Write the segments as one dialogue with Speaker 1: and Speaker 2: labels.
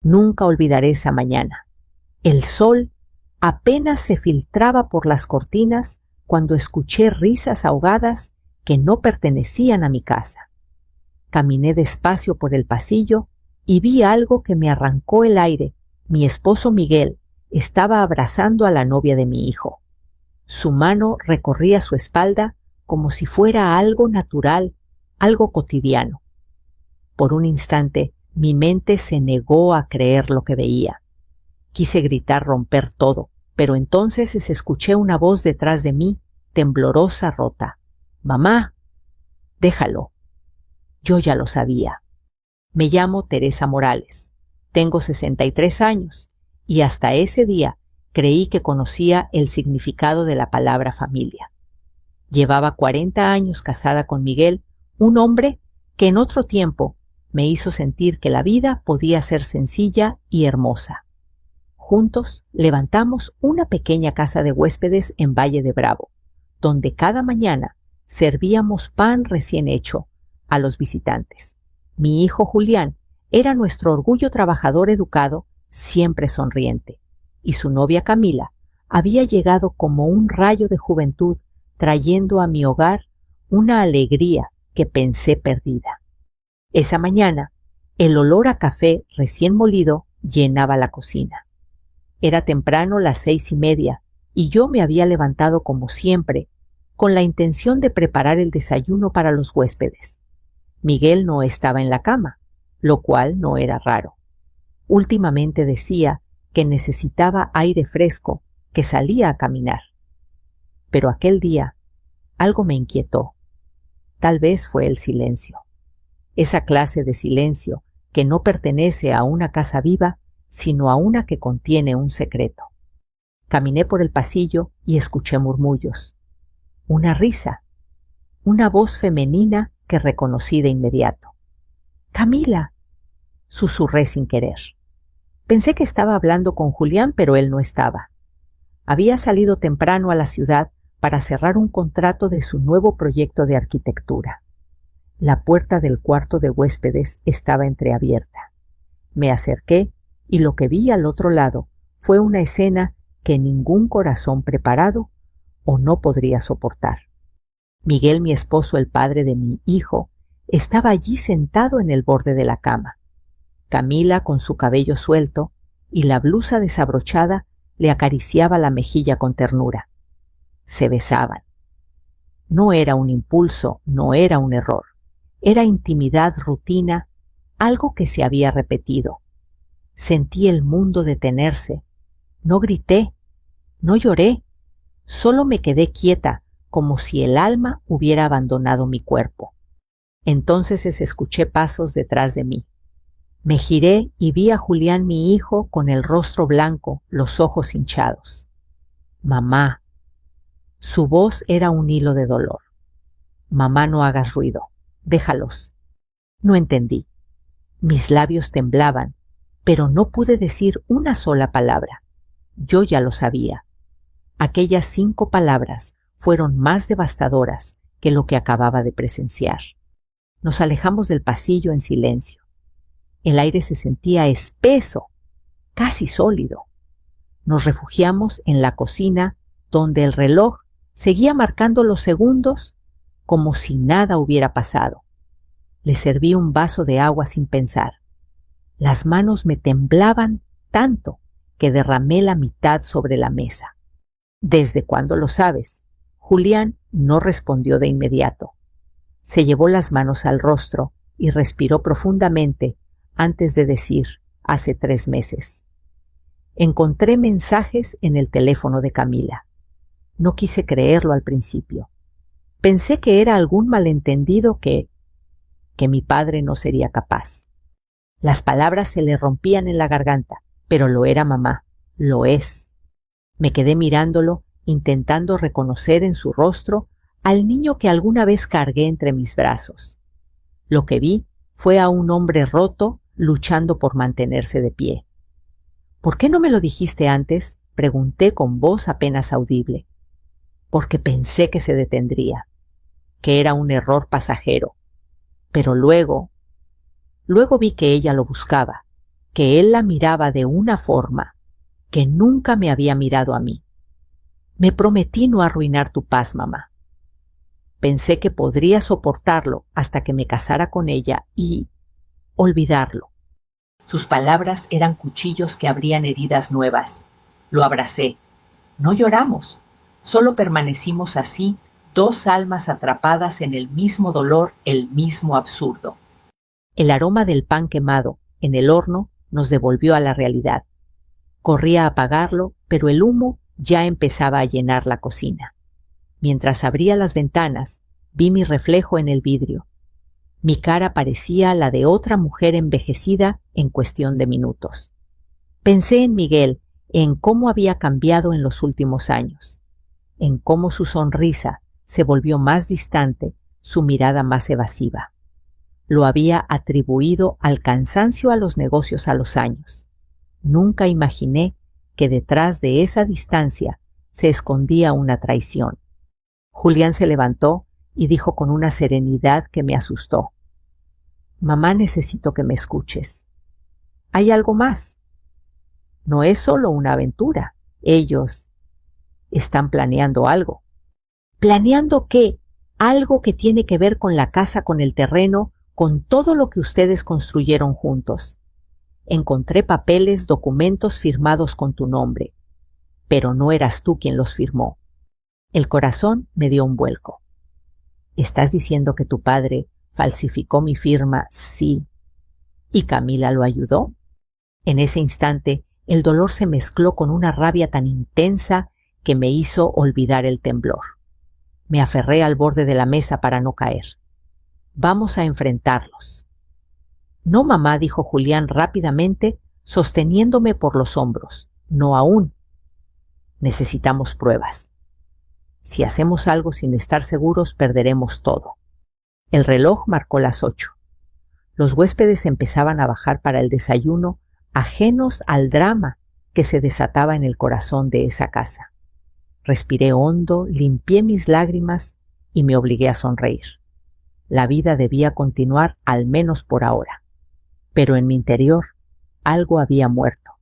Speaker 1: Nunca olvidaré esa mañana. El sol apenas se filtraba por las cortinas cuando escuché risas ahogadas que no pertenecían a mi casa. Caminé despacio por el pasillo y vi algo que me arrancó el aire. Mi esposo Miguel estaba abrazando a la novia de mi hijo. Su mano recorría su espalda como si fuera algo natural, algo cotidiano. Por un instante, mi mente se negó a creer lo que veía. Quise gritar romper todo, pero entonces escuché una voz detrás de mí, temblorosa, rota. «Mamá, déjalo». Yo ya lo sabía. Me llamo Teresa Morales. Tengo 63 años y hasta ese día creí que conocía el significado de la palabra familia. Llevaba 40 años casada con Miguel, un hombre que en otro tiempo me hizo sentir que la vida podía ser sencilla y hermosa. Juntos levantamos una pequeña casa de huéspedes en Valle de Bravo, donde cada mañana servíamos pan recién hecho a los visitantes. Mi hijo Julián era nuestro orgullo trabajador educado, siempre sonriente, y su novia Camila había llegado como un rayo de juventud, trayendo a mi hogar una alegría que pensé perdida. Esa mañana, el olor a café recién molido llenaba la cocina. Era temprano, las 6:30, y yo me había levantado como siempre, con la intención de preparar el desayuno para los huéspedes. Miguel no estaba en la cama, lo cual no era raro. Últimamente decía que necesitaba aire fresco, que salía a caminar. Pero aquel día algo me inquietó. Tal vez fue el silencio. Esa clase de silencio que no pertenece a una casa viva, sino a una que contiene un secreto. Caminé por el pasillo y escuché murmullos. Una risa. Una voz femenina que reconocí de inmediato. «Camila», susurré sin querer. Pensé que estaba hablando con Julián, pero él no estaba. Había salido temprano a la ciudad para cerrar un contrato de su nuevo proyecto de arquitectura. La puerta del cuarto de huéspedes estaba entreabierta. Me acerqué y lo que vi al otro lado fue una escena que ningún corazón preparado o no podría soportar. Miguel, mi esposo, el padre de mi hijo, estaba allí sentado en el borde de la cama. Camila, con su cabello suelto y la blusa desabrochada, le acariciaba la mejilla con ternura. Se besaban. No era un impulso, no era un error. Era intimidad, rutina, algo que se había repetido. Sentí el mundo detenerse. No grité, no lloré, solo me quedé quieta, como si el alma hubiera abandonado mi cuerpo. Entonces escuché pasos detrás de mí. Me giré y vi a Julián, mi hijo, con el rostro blanco, los ojos hinchados. «Mamá». Su voz era un hilo de dolor. «Mamá, no hagas ruido. Déjalos». No entendí. Mis labios temblaban, pero no pude decir una sola palabra. Yo ya lo sabía. Aquellas 5 palabras fueron más devastadoras que lo que acababa de presenciar. Nos alejamos del pasillo en silencio. El aire se sentía espeso, casi sólido. Nos refugiamos en la cocina, donde el reloj seguía marcando los segundos como si nada hubiera pasado. Le serví un vaso de agua sin pensar. Las manos me temblaban tanto que derramé la mitad sobre la mesa. «¿Desde cuándo lo sabes?». Julián no respondió de inmediato. Se llevó las manos al rostro y respiró profundamente antes de decir: «Hace 3 meses». Encontré mensajes en el teléfono de Camila. No quise creerlo al principio. Pensé que era algún malentendido que mi padre no sería capaz. Las palabras se le rompían en la garganta, pero lo era mamá, lo es. Me quedé mirándolo, intentando reconocer en su rostro al niño que alguna vez cargué entre mis brazos. Lo que vi fue a un hombre roto luchando por mantenerse de pie. «¿Por qué no me lo dijiste antes?», pregunté con voz apenas audible. «Porque pensé que se detendría, que era un error pasajero. Pero luego vi que ella lo buscaba, que él la miraba de una forma que nunca me había mirado a mí. Me prometí no arruinar tu paz, mamá. Pensé que podría soportarlo hasta que me casara con ella y olvidarlo. Sus palabras eran cuchillos que abrían heridas nuevas. Lo abracé. No lloramos, solo permanecimos así, dos almas atrapadas en el mismo dolor, el mismo absurdo. El aroma del pan quemado en el horno nos devolvió a la realidad. Corrí a apagarlo, pero el humo ya empezaba a llenar la cocina. Mientras abría las ventanas, vi mi reflejo en el vidrio. Mi cara parecía la de otra mujer envejecida en cuestión de minutos. Pensé en Miguel, en cómo había cambiado en los últimos años, en cómo su sonrisa se volvió más distante, su mirada más evasiva. Lo había atribuido al cansancio, a los negocios, a los años. Nunca imaginé que detrás de esa distancia se escondía una traición. Julián se levantó y dijo con una serenidad que me asustó: «Mamá, necesito que me escuches. Hay algo más. No es solo una aventura. Ellos están planeando algo». ¿Planeando qué? Algo que tiene que ver con la casa, con el terreno, con todo lo que ustedes construyeron juntos. Encontré papeles, documentos firmados con tu nombre, pero no eras tú quien los firmó. El corazón me dio un vuelco. ¿Estás diciendo que tu padre falsificó mi firma? Sí. ¿Y Camila lo ayudó? En ese instante, el dolor se mezcló con una rabia tan intensa que me hizo olvidar el temblor. Me aferré al borde de la mesa para no caer. Vamos a enfrentarlos. No, mamá, dijo Julián rápidamente, sosteniéndome por los hombros. No aún. Necesitamos pruebas. Si hacemos algo sin estar seguros, perderemos todo. El reloj marcó las 8. Los huéspedes empezaban a bajar para el desayuno, ajenos al drama que se desataba en el corazón de esa casa. Respiré hondo, limpié mis lágrimas y me obligué a sonreír. La vida debía continuar, al menos por ahora. Pero en mi interior algo había muerto.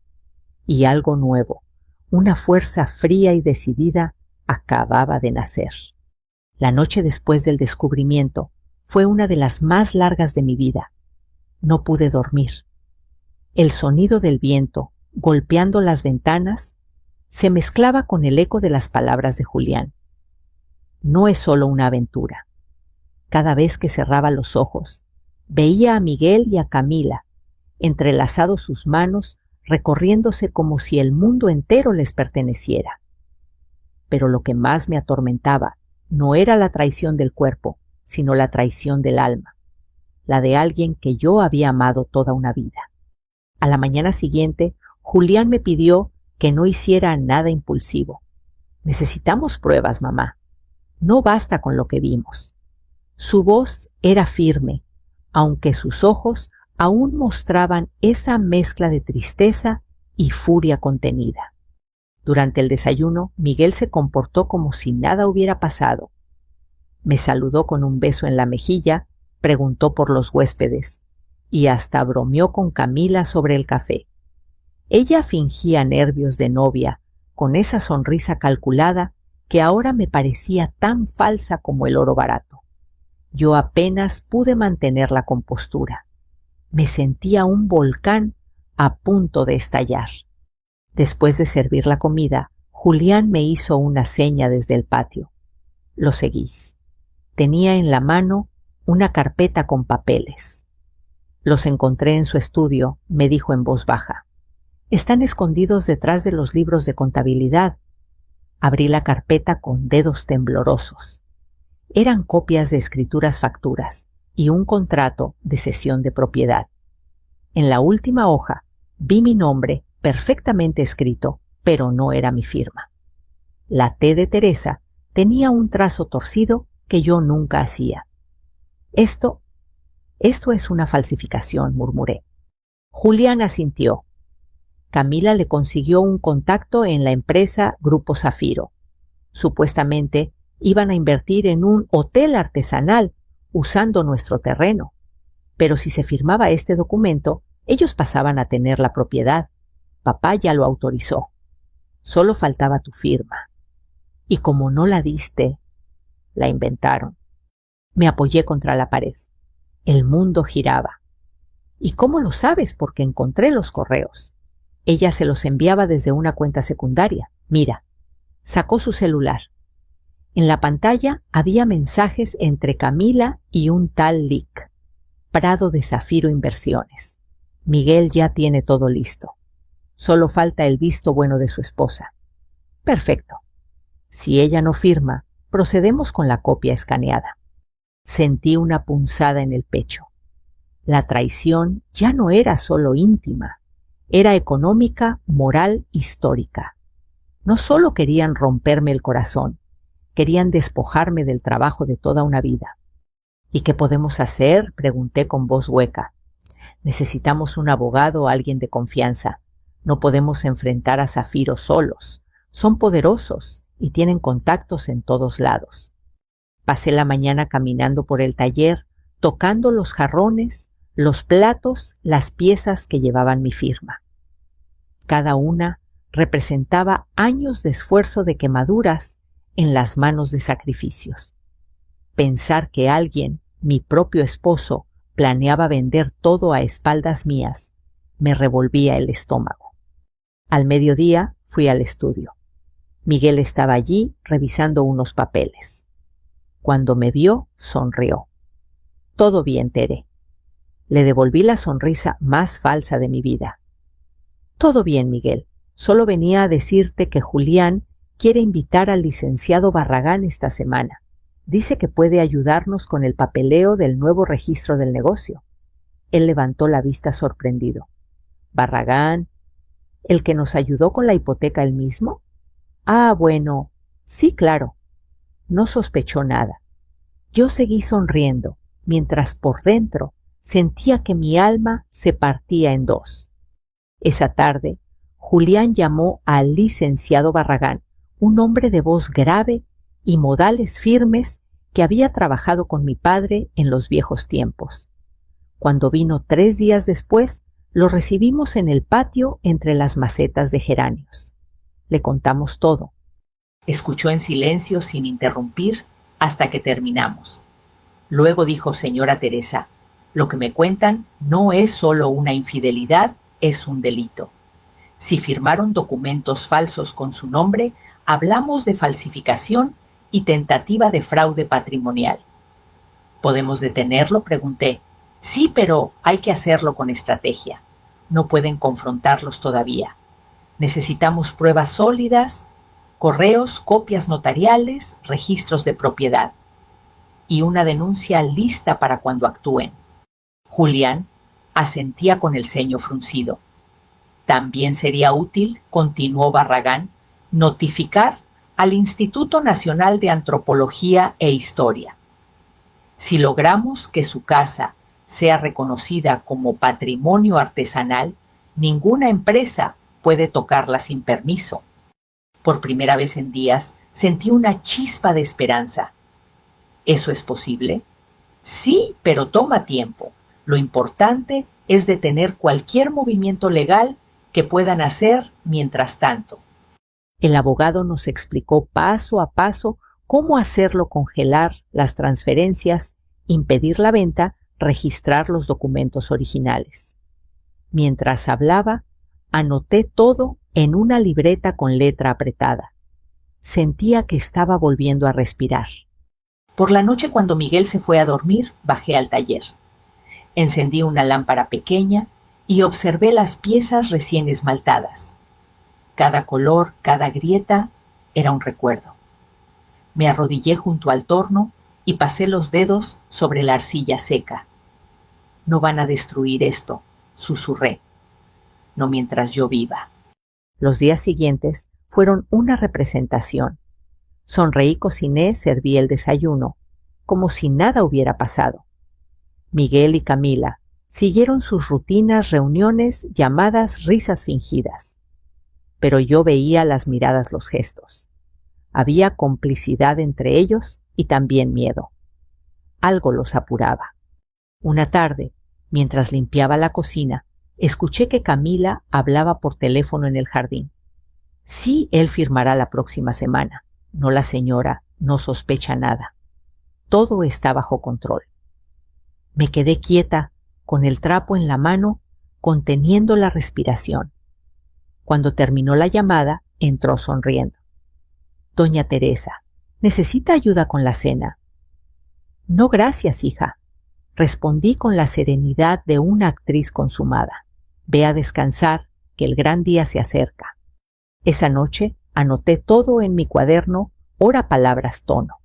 Speaker 1: Y algo nuevo, una fuerza fría y decidida, acababa de nacer. La noche después del descubrimiento fue una de las más largas de mi vida. No pude dormir. El sonido del viento golpeando las ventanas se mezclaba con el eco de las palabras de Julián. No es solo una aventura. Cada vez que cerraba los ojos, veía a Miguel y a Camila, entrelazados sus manos, recorriéndose como si el mundo entero les perteneciera. Pero lo que más me atormentaba no era la traición del cuerpo, sino la traición del alma, la de alguien que yo había amado toda una vida. A la mañana siguiente, Julián me pidió que no hiciera nada impulsivo. Necesitamos pruebas, mamá. No basta con lo que vimos. Su voz era firme, aunque sus ojos aún mostraban esa mezcla de tristeza y furia contenida. Durante el desayuno, Miguel se comportó como si nada hubiera pasado. Me saludó con un beso en la mejilla, preguntó por los huéspedes y hasta bromeó con Camila sobre el café. Ella fingía nervios de novia, con esa sonrisa calculada que ahora me parecía tan falsa como el oro barato. Yo apenas pude mantener la compostura. Me sentía un volcán a punto de estallar. Después de servir la comida, Julián me hizo una seña desde el patio. Lo seguí. Tenía en la mano una carpeta con papeles. Los encontré en su estudio, me dijo en voz baja. Están escondidos detrás de los libros de contabilidad. Abrí la carpeta con dedos temblorosos. Eran copias de escrituras facturas y un contrato de cesión de propiedad. En la última hoja vi mi nombre perfectamente escrito, pero no era mi firma. La T de Teresa tenía un trazo torcido que yo nunca hacía. Esto es una falsificación, murmuré. Julián asintió. Camila le consiguió un contacto en la empresa Grupo Zafiro. Supuestamente iban a invertir en un hotel artesanal usando nuestro terreno. Pero si se firmaba este documento, Ellos pasaban a tener la propiedad. Papá ya lo autorizó. Solo faltaba tu firma. Y como no la diste, la inventaron. Me apoyé contra la pared. El mundo giraba. ¿Y cómo lo sabes? Porque encontré los correos. Ella se los enviaba desde una cuenta secundaria. Mira, sacó su celular. En la pantalla había mensajes entre Camila y un tal Lick. Prado de Zafiro Inversiones. Miguel ya tiene todo listo. Solo falta el visto bueno de su esposa. Perfecto. Si ella no firma, procedemos con la copia escaneada. Sentí una punzada en el pecho. La traición ya no era solo íntima, era económica, moral, histórica. No solo querían romperme el corazón, querían despojarme del trabajo de toda una vida. ¿Y qué podemos hacer?, pregunté con voz hueca. Necesitamos un abogado o alguien de confianza. No podemos enfrentar a Zafiro solos. Son poderosos y tienen contactos en todos lados. Pasé la mañana caminando por el taller, tocando los jarrones, los platos, las piezas que llevaban mi firma. Cada una representaba años de esfuerzo de quemaduras en las manos de sacrificios. Pensar que alguien, mi propio esposo, planeaba vender todo a espaldas mías, me revolvía el estómago. Al mediodía fui al estudio. Miguel estaba allí revisando unos papeles. Cuando me vio, sonrió. Todo bien, Tere. Le devolví la sonrisa más falsa de mi vida. Todo bien, Miguel. Solo venía a decirte que Julián quiere invitar al licenciado Barragán esta semana. Dice que puede ayudarnos con el papeleo del nuevo registro del negocio. Él levantó la vista sorprendido. ¿Barragán? ¿El que nos ayudó con la hipoteca él mismo? Ah, bueno. Sí, claro. No sospechó nada. Yo seguí sonriendo, mientras por dentro sentía que mi alma se partía en dos. Esa tarde, Julián llamó al licenciado Barragán, un hombre de voz grave y modales firmes que había trabajado con mi padre en los viejos tiempos. Cuando vino 3 días después, lo recibimos en el patio entre las macetas de geranios. Le contamos todo. Escuchó en silencio sin interrumpir hasta que terminamos. Luego dijo: señora Teresa, lo que me cuentan no es solo una infidelidad, es un delito. Si firmaron documentos falsos con su nombre, hablamos de falsificación y tentativa de fraude patrimonial. ¿Podemos detenerlo?, pregunté. Sí, pero hay que hacerlo con estrategia. No pueden confrontarlos todavía. Necesitamos pruebas sólidas, correos, copias notariales, registros de propiedad y una denuncia lista para cuando actúen. Julián asentía con el ceño fruncido. También sería útil, continuó Barragán, notificar al Instituto Nacional de Antropología e Historia. Si logramos que su casa sea reconocida como patrimonio artesanal, ninguna empresa puede tocarla sin permiso. Por primera vez en días sentí una chispa de esperanza. ¿Eso es posible? Sí, pero toma tiempo. Lo importante es detener cualquier movimiento legal que puedan hacer mientras tanto. El abogado nos explicó paso a paso cómo hacerlo congelar las transferencias, impedir la venta, registrar los documentos originales. Mientras hablaba, anoté todo en una libreta con letra apretada. Sentía que estaba volviendo a respirar. Por la noche, cuando Miguel se fue a dormir, bajé al taller. Encendí una lámpara pequeña y observé las piezas recién esmaltadas. Cada color, cada grieta era un recuerdo. Me arrodillé junto al torno y pasé los dedos sobre la arcilla seca. No van a destruir esto, susurré. No mientras yo viva. Los días siguientes fueron una representación. Sonreí, cociné, serví el desayuno, como si nada hubiera pasado. Miguel y Camila siguieron sus rutinas, reuniones, llamadas, risas fingidas. Pero yo veía las miradas, los gestos. Había complicidad entre ellos y también miedo. Algo los apuraba. Una tarde, mientras limpiaba la cocina, escuché que Camila hablaba por teléfono en el jardín. Sí, él firmará la próxima semana. No, la señora no sospecha nada. Todo está bajo control. Me quedé quieta, con el trapo en la mano, conteniendo la respiración. Cuando terminó la llamada, entró sonriendo. Doña Teresa, ¿necesita ayuda con la cena? No, gracias, hija. Respondí con la serenidad de una actriz consumada. Ve a descansar, que el gran día se acerca. Esa noche anoté todo en mi cuaderno, hora, palabras, tono.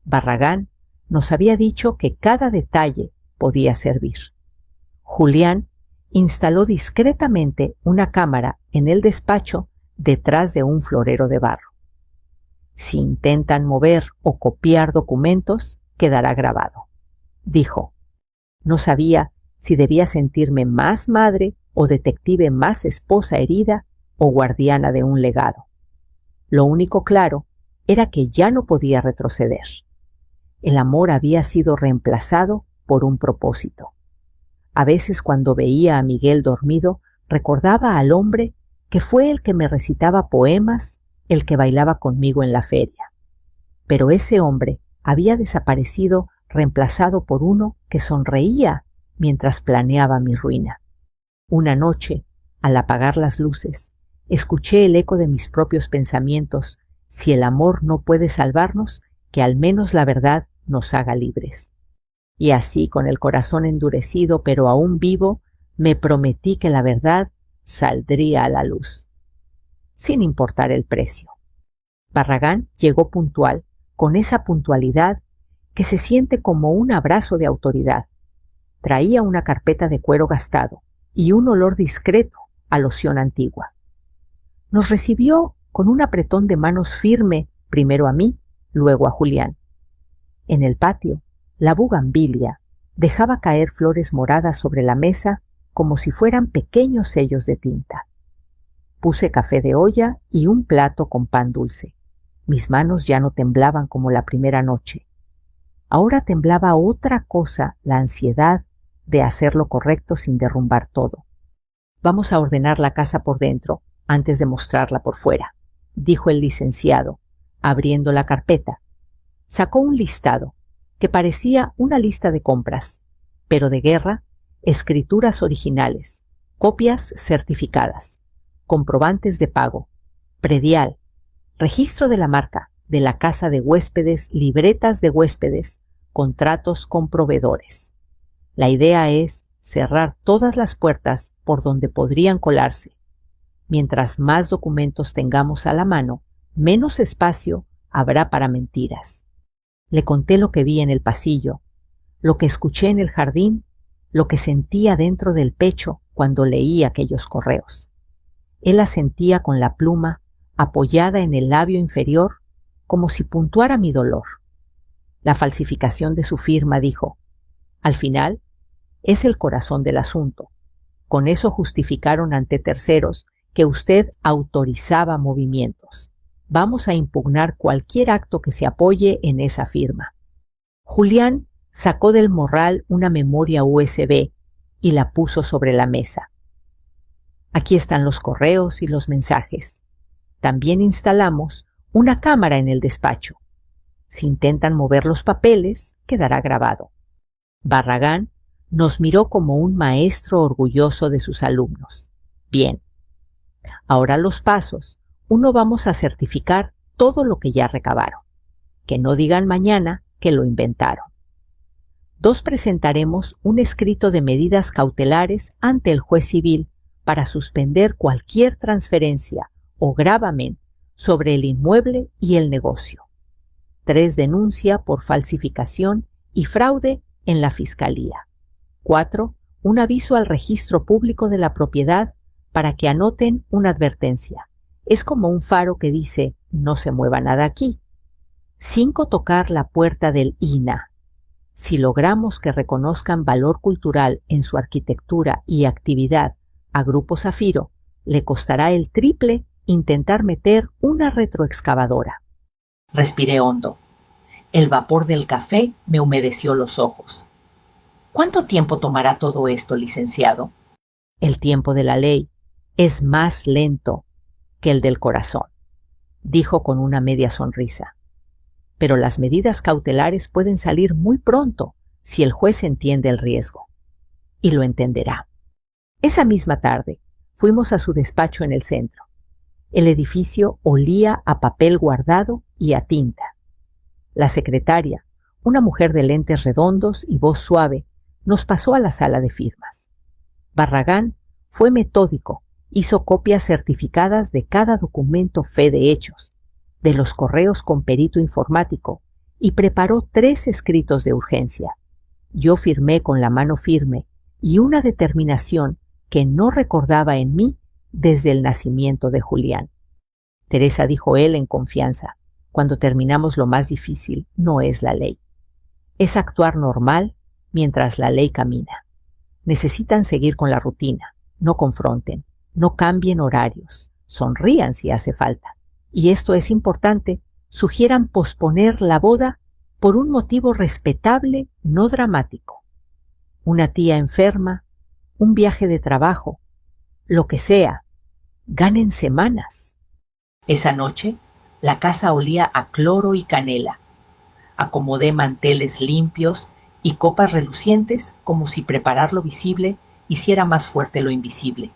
Speaker 1: Barragán nos había dicho que cada detalle podía servir. Julián instaló discretamente una cámara en el despacho detrás de un florero de barro. Si intentan mover o copiar documentos, quedará grabado. Dijo. No sabía si debía sentirme más madre o detective más esposa herida o guardiana de un legado. Lo único claro era que ya no podía retroceder. El amor había sido reemplazado por un propósito. A veces, cuando veía a Miguel dormido, recordaba al hombre que fue el que me recitaba poemas, el que bailaba conmigo en la feria. Pero ese hombre había desaparecido, reemplazado por uno que sonreía mientras planeaba mi ruina. Una noche, al apagar las luces, escuché el eco de mis propios pensamientos: si el amor no puede salvarnos, que al menos la verdad nos haga libres. Y así, con el corazón endurecido pero aún vivo, me prometí que la verdad saldría a la luz, sin importar el precio. Barragán llegó puntual, con esa puntualidad que se siente como un abrazo de autoridad. Traía una carpeta de cuero gastado y un olor discreto a loción antigua. Nos recibió con un apretón de manos firme, primero a mí, luego a Julián. En el patio, la bugambilia dejaba caer flores moradas sobre la mesa como si fueran pequeños sellos de tinta. Puse café de olla y un plato con pan dulce. Mis manos ya no temblaban como la primera noche. Ahora temblaba otra cosa, la ansiedad de hacer lo correcto sin derrumbar todo. Vamos a ordenar la casa por dentro antes de mostrarla por fuera, dijo el licenciado, abriendo la carpeta. Sacó un listado que parecía una lista de compras, pero de guerra, escrituras originales, copias certificadas, comprobantes de pago, predial, registro de la marca, de la casa de huéspedes, libretas de huéspedes, contratos con proveedores. La idea es cerrar todas las puertas por donde podrían colarse. Mientras más documentos tengamos a la mano, menos espacio habrá para mentiras. Le conté lo que vi en el pasillo, lo que escuché en el jardín, lo que sentía dentro del pecho cuando leí aquellos correos. Él asentía con la pluma apoyada en el labio inferior, como si puntuara mi dolor. La falsificación de su firma, dijo. Al final, es el corazón del asunto. Con eso justificaron ante terceros que usted autorizaba movimientos. Vamos a impugnar cualquier acto que se apoye en esa firma. Julián sacó del morral una memoria USB y la puso sobre la mesa. Aquí están los correos y los mensajes. También instalamos una cámara en el despacho. Si intentan mover los papeles, quedará grabado. Barragán nos miró como un maestro orgulloso de sus alumnos. Bien. Ahora los pasos. Uno, vamos a certificar todo lo que ya recabaron. Que no digan mañana que lo inventaron. 2, presentaremos un escrito de medidas cautelares ante el juez civil para suspender cualquier transferencia o gravamen sobre el inmueble y el negocio. 3, denuncia por falsificación y fraude en la Fiscalía. 4, un aviso al registro público de la propiedad para que anoten una advertencia. Es como un faro que dice: no se mueva nada aquí. 5, tocar la puerta del INAH. Si logramos que reconozcan valor cultural en su arquitectura y actividad a Grupo Zafiro, le costará el triple intentar meter una retroexcavadora. Respiré hondo. El vapor del café me humedeció los ojos. ¿Cuánto tiempo tomará todo esto, licenciado? El tiempo de la ley es más lento que el del corazón, dijo con una media sonrisa. Pero las medidas cautelares pueden salir muy pronto si el juez entiende el riesgo. Y lo entenderá. Esa misma tarde fuimos a su despacho en el centro. El edificio olía a papel guardado y a tinta. La secretaria, una mujer de lentes redondos y voz suave, nos pasó a la sala de firmas. Barragán fue metódico, hizo copias certificadas de cada documento fe de hechos, de los correos con perito informático, y preparó 3 escritos de urgencia. Yo firmé con la mano firme y una determinación que no recordaba en mí desde el nacimiento de Julián. Teresa, dijo él en confianza, cuando terminamos lo más difícil no es la ley. Es actuar normal mientras la ley camina. Necesitan seguir con la rutina, no confronten, no cambien horarios, sonrían si hace falta. Y esto es importante, sugieran posponer la boda por un motivo respetable, no dramático. Una tía enferma, un viaje de trabajo, lo que sea, ganen semanas. Esa noche, la casa olía a cloro y canela. Acomodé manteles limpios y copas relucientes como si preparar lo visible hiciera más fuerte lo invisible.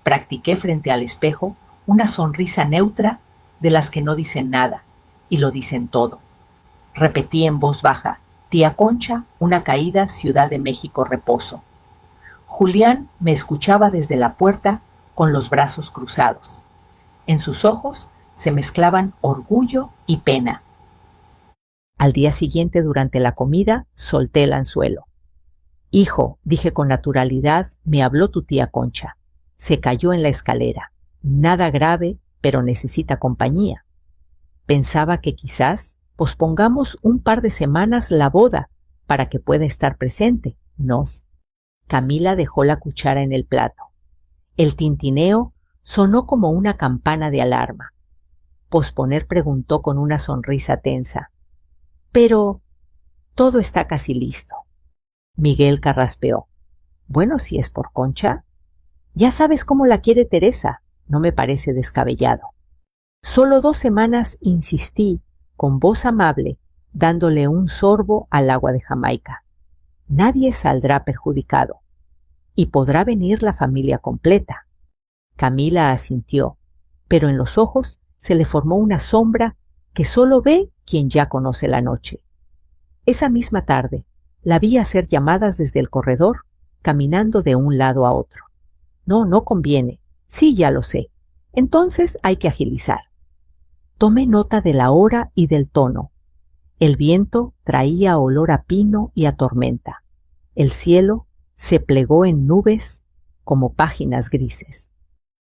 Speaker 1: Practiqué frente al espejo una sonrisa neutra de las que no dicen nada y lo dicen todo. Repetí en voz baja: tía Concha, una caída, Ciudad de México, reposo. Julián me escuchaba desde la puerta con los brazos cruzados. En sus ojos se mezclaban orgullo y pena. Al día siguiente, durante la comida, solté el anzuelo. Hijo, dije con naturalidad, me habló tu tía Concha. Se cayó en la escalera. Nada grave, pero necesita compañía. Pensaba que quizás pospongamos un par de semanas la boda para que pueda estar presente. Camila dejó la cuchara en el plato. El tintineo sonó como una campana de alarma. Posponer, preguntó con una sonrisa tensa. Pero todo está casi listo. Miguel carraspeó. Bueno, si es por Concha. Ya sabes cómo la quiere Teresa. No me parece descabellado. Solo 2 semanas, insistí, con voz amable, dándole un sorbo al agua de Jamaica. Nadie saldrá perjudicado. Y podrá venir la familia completa. Camila asintió, pero en los ojos se le formó una sombra que solo ve quien ya conoce la noche. Esa misma tarde la vi hacer llamadas desde el corredor, caminando de un lado a otro. No conviene. Sí, ya lo sé. Entonces hay que agilizar. Tomé nota de la hora y del tono. El viento traía olor a pino y a tormenta. El cielo se plegó en nubes como páginas grises.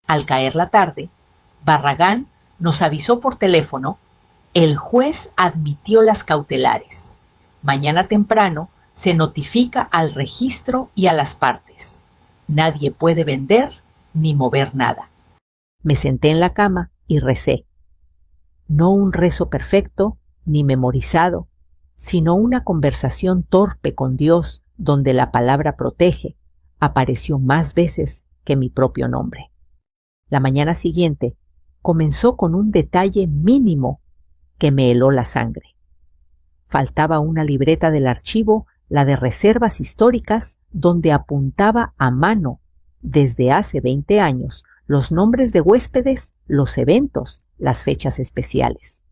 Speaker 1: Al caer la tarde, Barragán nos avisó por teléfono: el juez admitió las cautelares. Mañana temprano se notifica al registro y a las partes. Nadie puede vender ni mover nada. Me senté en la cama y recé. No un rezo perfecto ni memorizado, sino una conversación torpe con Dios donde la palabra protege apareció más veces que mi propio nombre. La mañana siguiente comenzó con un detalle mínimo que me heló la sangre. Faltaba una libreta del archivo, la de reservas históricas, donde apuntaba a mano, desde hace 20 años, los nombres de huéspedes, los eventos, las fechas especiales.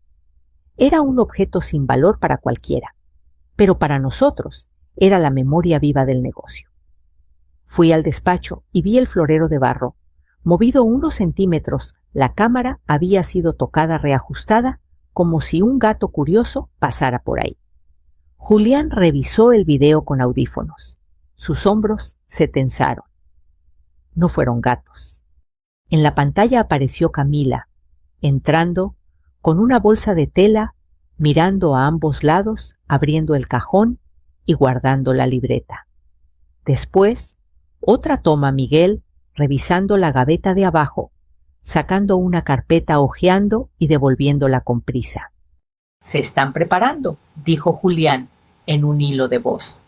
Speaker 1: Era un objeto sin valor para cualquiera, pero para nosotros era la memoria viva del negocio. Fui al despacho y vi el florero de barro. Movido unos centímetros, la cámara había sido tocada reajustada, como si un gato curioso pasara por ahí. Julián revisó el video con audífonos. Sus hombros se tensaron. No fueron gatos. En la pantalla apareció Camila, entrando con una bolsa de tela, mirando a ambos lados, abriendo el cajón y guardando la libreta. Después, otra toma Miguel, revisando la gaveta de abajo, sacando una carpeta, hojeando y devolviéndola con prisa. «Se están preparando», dijo Julián en un hilo de voz.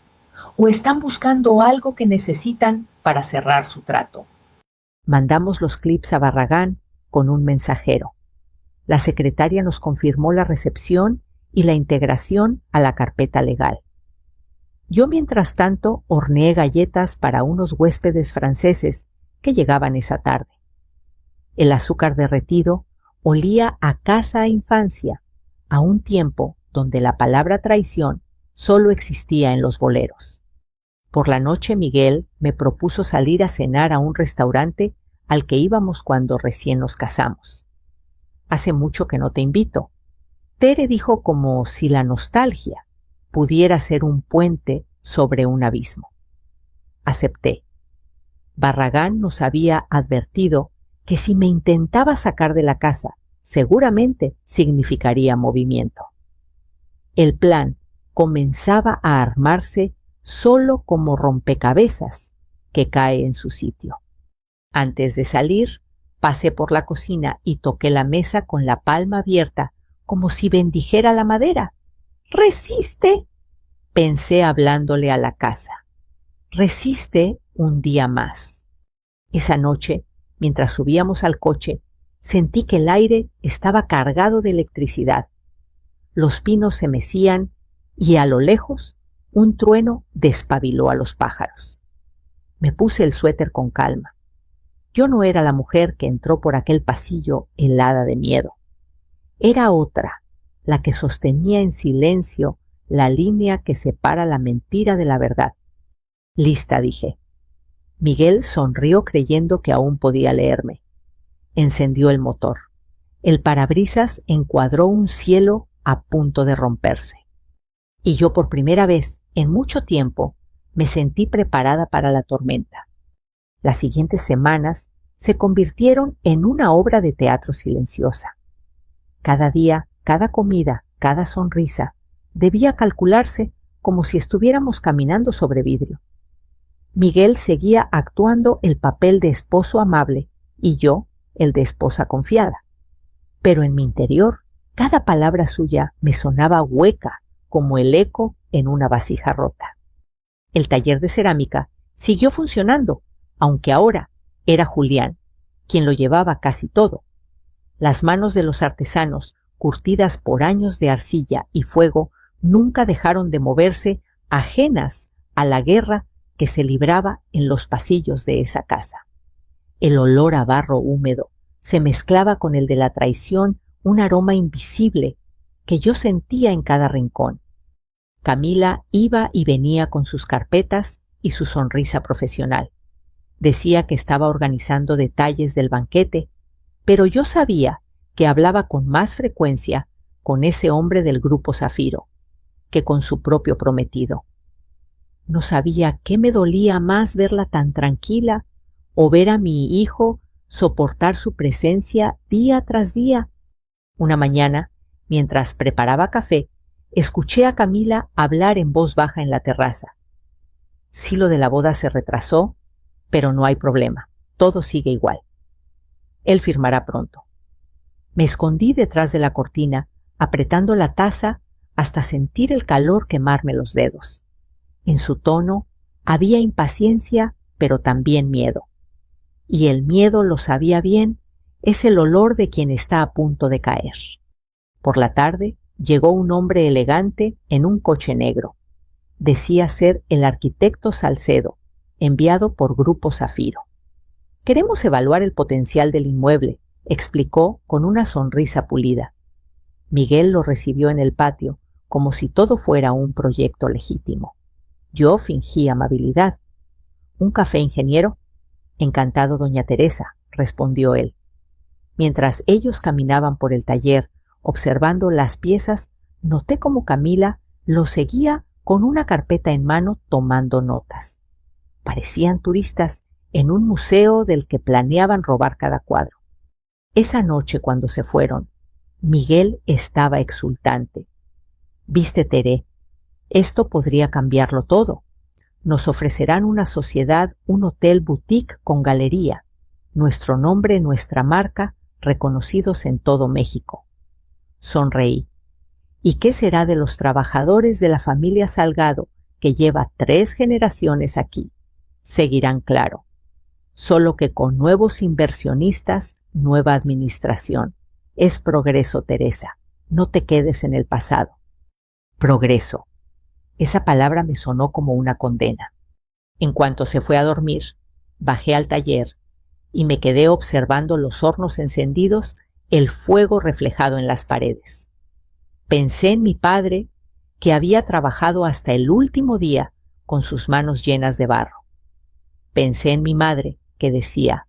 Speaker 1: ¿O están buscando algo que necesitan para cerrar su trato? Mandamos los clips a Barragán con un mensajero. La secretaria nos confirmó la recepción y la integración a la carpeta legal. Yo, mientras tanto, horneé galletas para unos huéspedes franceses que llegaban esa tarde. El azúcar derretido olía a casa e infancia, a un tiempo donde la palabra traición solo existía en los boleros. Por la noche Miguel me propuso salir a cenar a un restaurante al que íbamos cuando recién nos casamos. Hace mucho que no te invito. Tere dijo como si la nostalgia pudiera ser un puente sobre un abismo. Acepté. Barragán nos había advertido que si me intentaba sacar de la casa, seguramente significaría movimiento. El plan comenzaba a armarse solo como rompecabezas que cae en su sitio. Antes de salir, pasé por la cocina y toqué la mesa con la palma abierta como si bendijera la madera. ¡Resiste!, pensé hablándole a la casa. Resiste un día más. Esa noche, mientras subíamos al coche, sentí que el aire estaba cargado de electricidad. Los pinos se mecían y a lo lejos un trueno despabiló a los pájaros. Me puse el suéter con calma. Yo no era la mujer que entró por aquel pasillo helada de miedo. Era otra, la que sostenía en silencio la línea que separa la mentira de la verdad. Lista, dije. Miguel sonrió creyendo que aún podía leerme. Encendió el motor. El parabrisas encuadró un cielo a punto de romperse. Y yo, por primera vez en mucho tiempo, me sentí preparada para la tormenta. Las siguientes semanas se convirtieron en una obra de teatro silenciosa. Cada día, cada comida, cada sonrisa debía calcularse como si estuviéramos caminando sobre vidrio. Miguel seguía actuando el papel de esposo amable y yo el de esposa confiada. Pero en mi interior, cada palabra suya me sonaba hueca como el eco en una vasija rota. El taller de cerámica siguió funcionando, aunque ahora era Julián quien lo llevaba casi todo. Las manos de los artesanos, curtidas por años de arcilla y fuego, nunca dejaron de moverse, ajenas a la guerra que se libraba en los pasillos de esa casa. El olor a barro húmedo se mezclaba con el de la traición, un aroma invisible que yo sentía en cada rincón. Camila iba y venía con sus carpetas y su sonrisa profesional. Decía que estaba organizando detalles del banquete, pero yo sabía que hablaba con más frecuencia con ese hombre del grupo Zafiro que con su propio prometido. No sabía qué me dolía más, verla tan tranquila o ver a mi hijo soportar su presencia día tras día. Una mañana, mientras preparaba café, escuché a Camila hablar en voz baja en la terraza. Sí, lo de la boda se retrasó, pero no hay problema, todo sigue igual. Él firmará pronto. Me escondí detrás de la cortina, apretando la taza hasta sentir el calor quemarme los dedos. En su tono había impaciencia, pero también miedo. Y el miedo, lo sabía bien, es el olor de quien está a punto de caer. Por la tarde llegó un hombre elegante en un coche negro. Decía ser el arquitecto Salcedo, enviado por Grupo Zafiro. Queremos evaluar el potencial del inmueble, explicó con una sonrisa pulida. Miguel lo recibió en el patio, como si todo fuera un proyecto legítimo. Yo fingí amabilidad. ¿Un café, ingeniero? Encantado, doña Teresa, respondió él. Mientras ellos caminaban por el taller, observando las piezas, noté cómo Camila lo seguía con una carpeta en mano tomando notas. Parecían turistas en un museo del que planeaban robar cada cuadro. Esa noche, cuando se fueron, Miguel estaba exultante. «Viste, Tere, esto podría cambiarlo todo. Nos ofrecerán una sociedad, un hotel boutique con galería, nuestro nombre, nuestra marca, reconocidos en todo México». Sonreí. ¿Y qué será de los trabajadores de la familia Salgado que lleva 3 generaciones aquí. Seguirán claro, solo que con nuevos inversionistas, nueva administración. Es progreso, Teresa. No te quedes en el pasado. Progreso. Esa palabra me sonó como una condena. En cuanto se fue a dormir, bajé al taller y me quedé observando los hornos encendidos, el fuego reflejado en las paredes. Pensé en mi padre, que había trabajado hasta el último día con sus manos llenas de barro. Pensé en mi madre, que decía,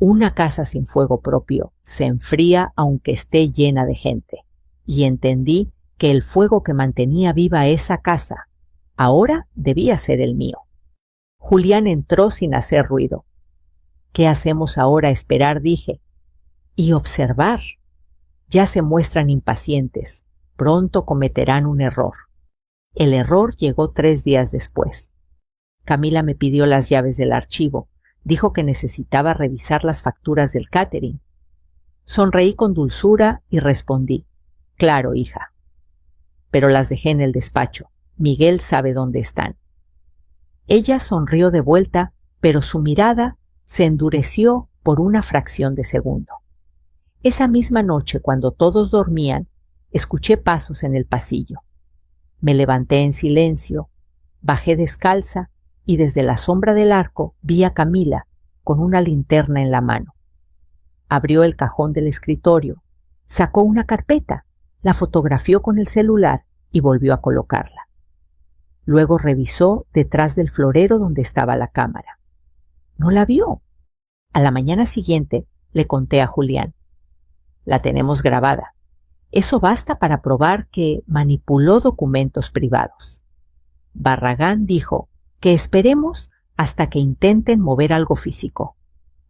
Speaker 1: una casa sin fuego propio se enfría aunque esté llena de gente. Y entendí que el fuego que mantenía viva esa casa ahora debía ser el mío. Julián entró sin hacer ruido. ¿Qué hacemos ahora? Esperar, dije. Y observar. Ya se muestran impacientes. Pronto cometerán un error. El error llegó 3 días después. Camila me pidió las llaves del archivo. Dijo que necesitaba revisar las facturas del catering. Sonreí con dulzura y respondí, claro, hija. Pero las dejé en el despacho. Miguel sabe dónde están. Ella sonrió de vuelta, pero su mirada se endureció por una fracción de segundo. Esa misma noche, cuando todos dormían, escuché pasos en el pasillo. Me levanté en silencio, bajé descalza y desde la sombra del arco vi a Camila con una linterna en la mano. Abrió el cajón del escritorio, sacó una carpeta, la fotografió con el celular y volvió a colocarla. Luego revisó detrás del florero donde estaba la cámara. No la vio. A la mañana siguiente le conté a Julián. La tenemos grabada. Eso basta para probar que manipuló documentos privados. Barragán dijo que esperemos hasta que intenten mover algo físico,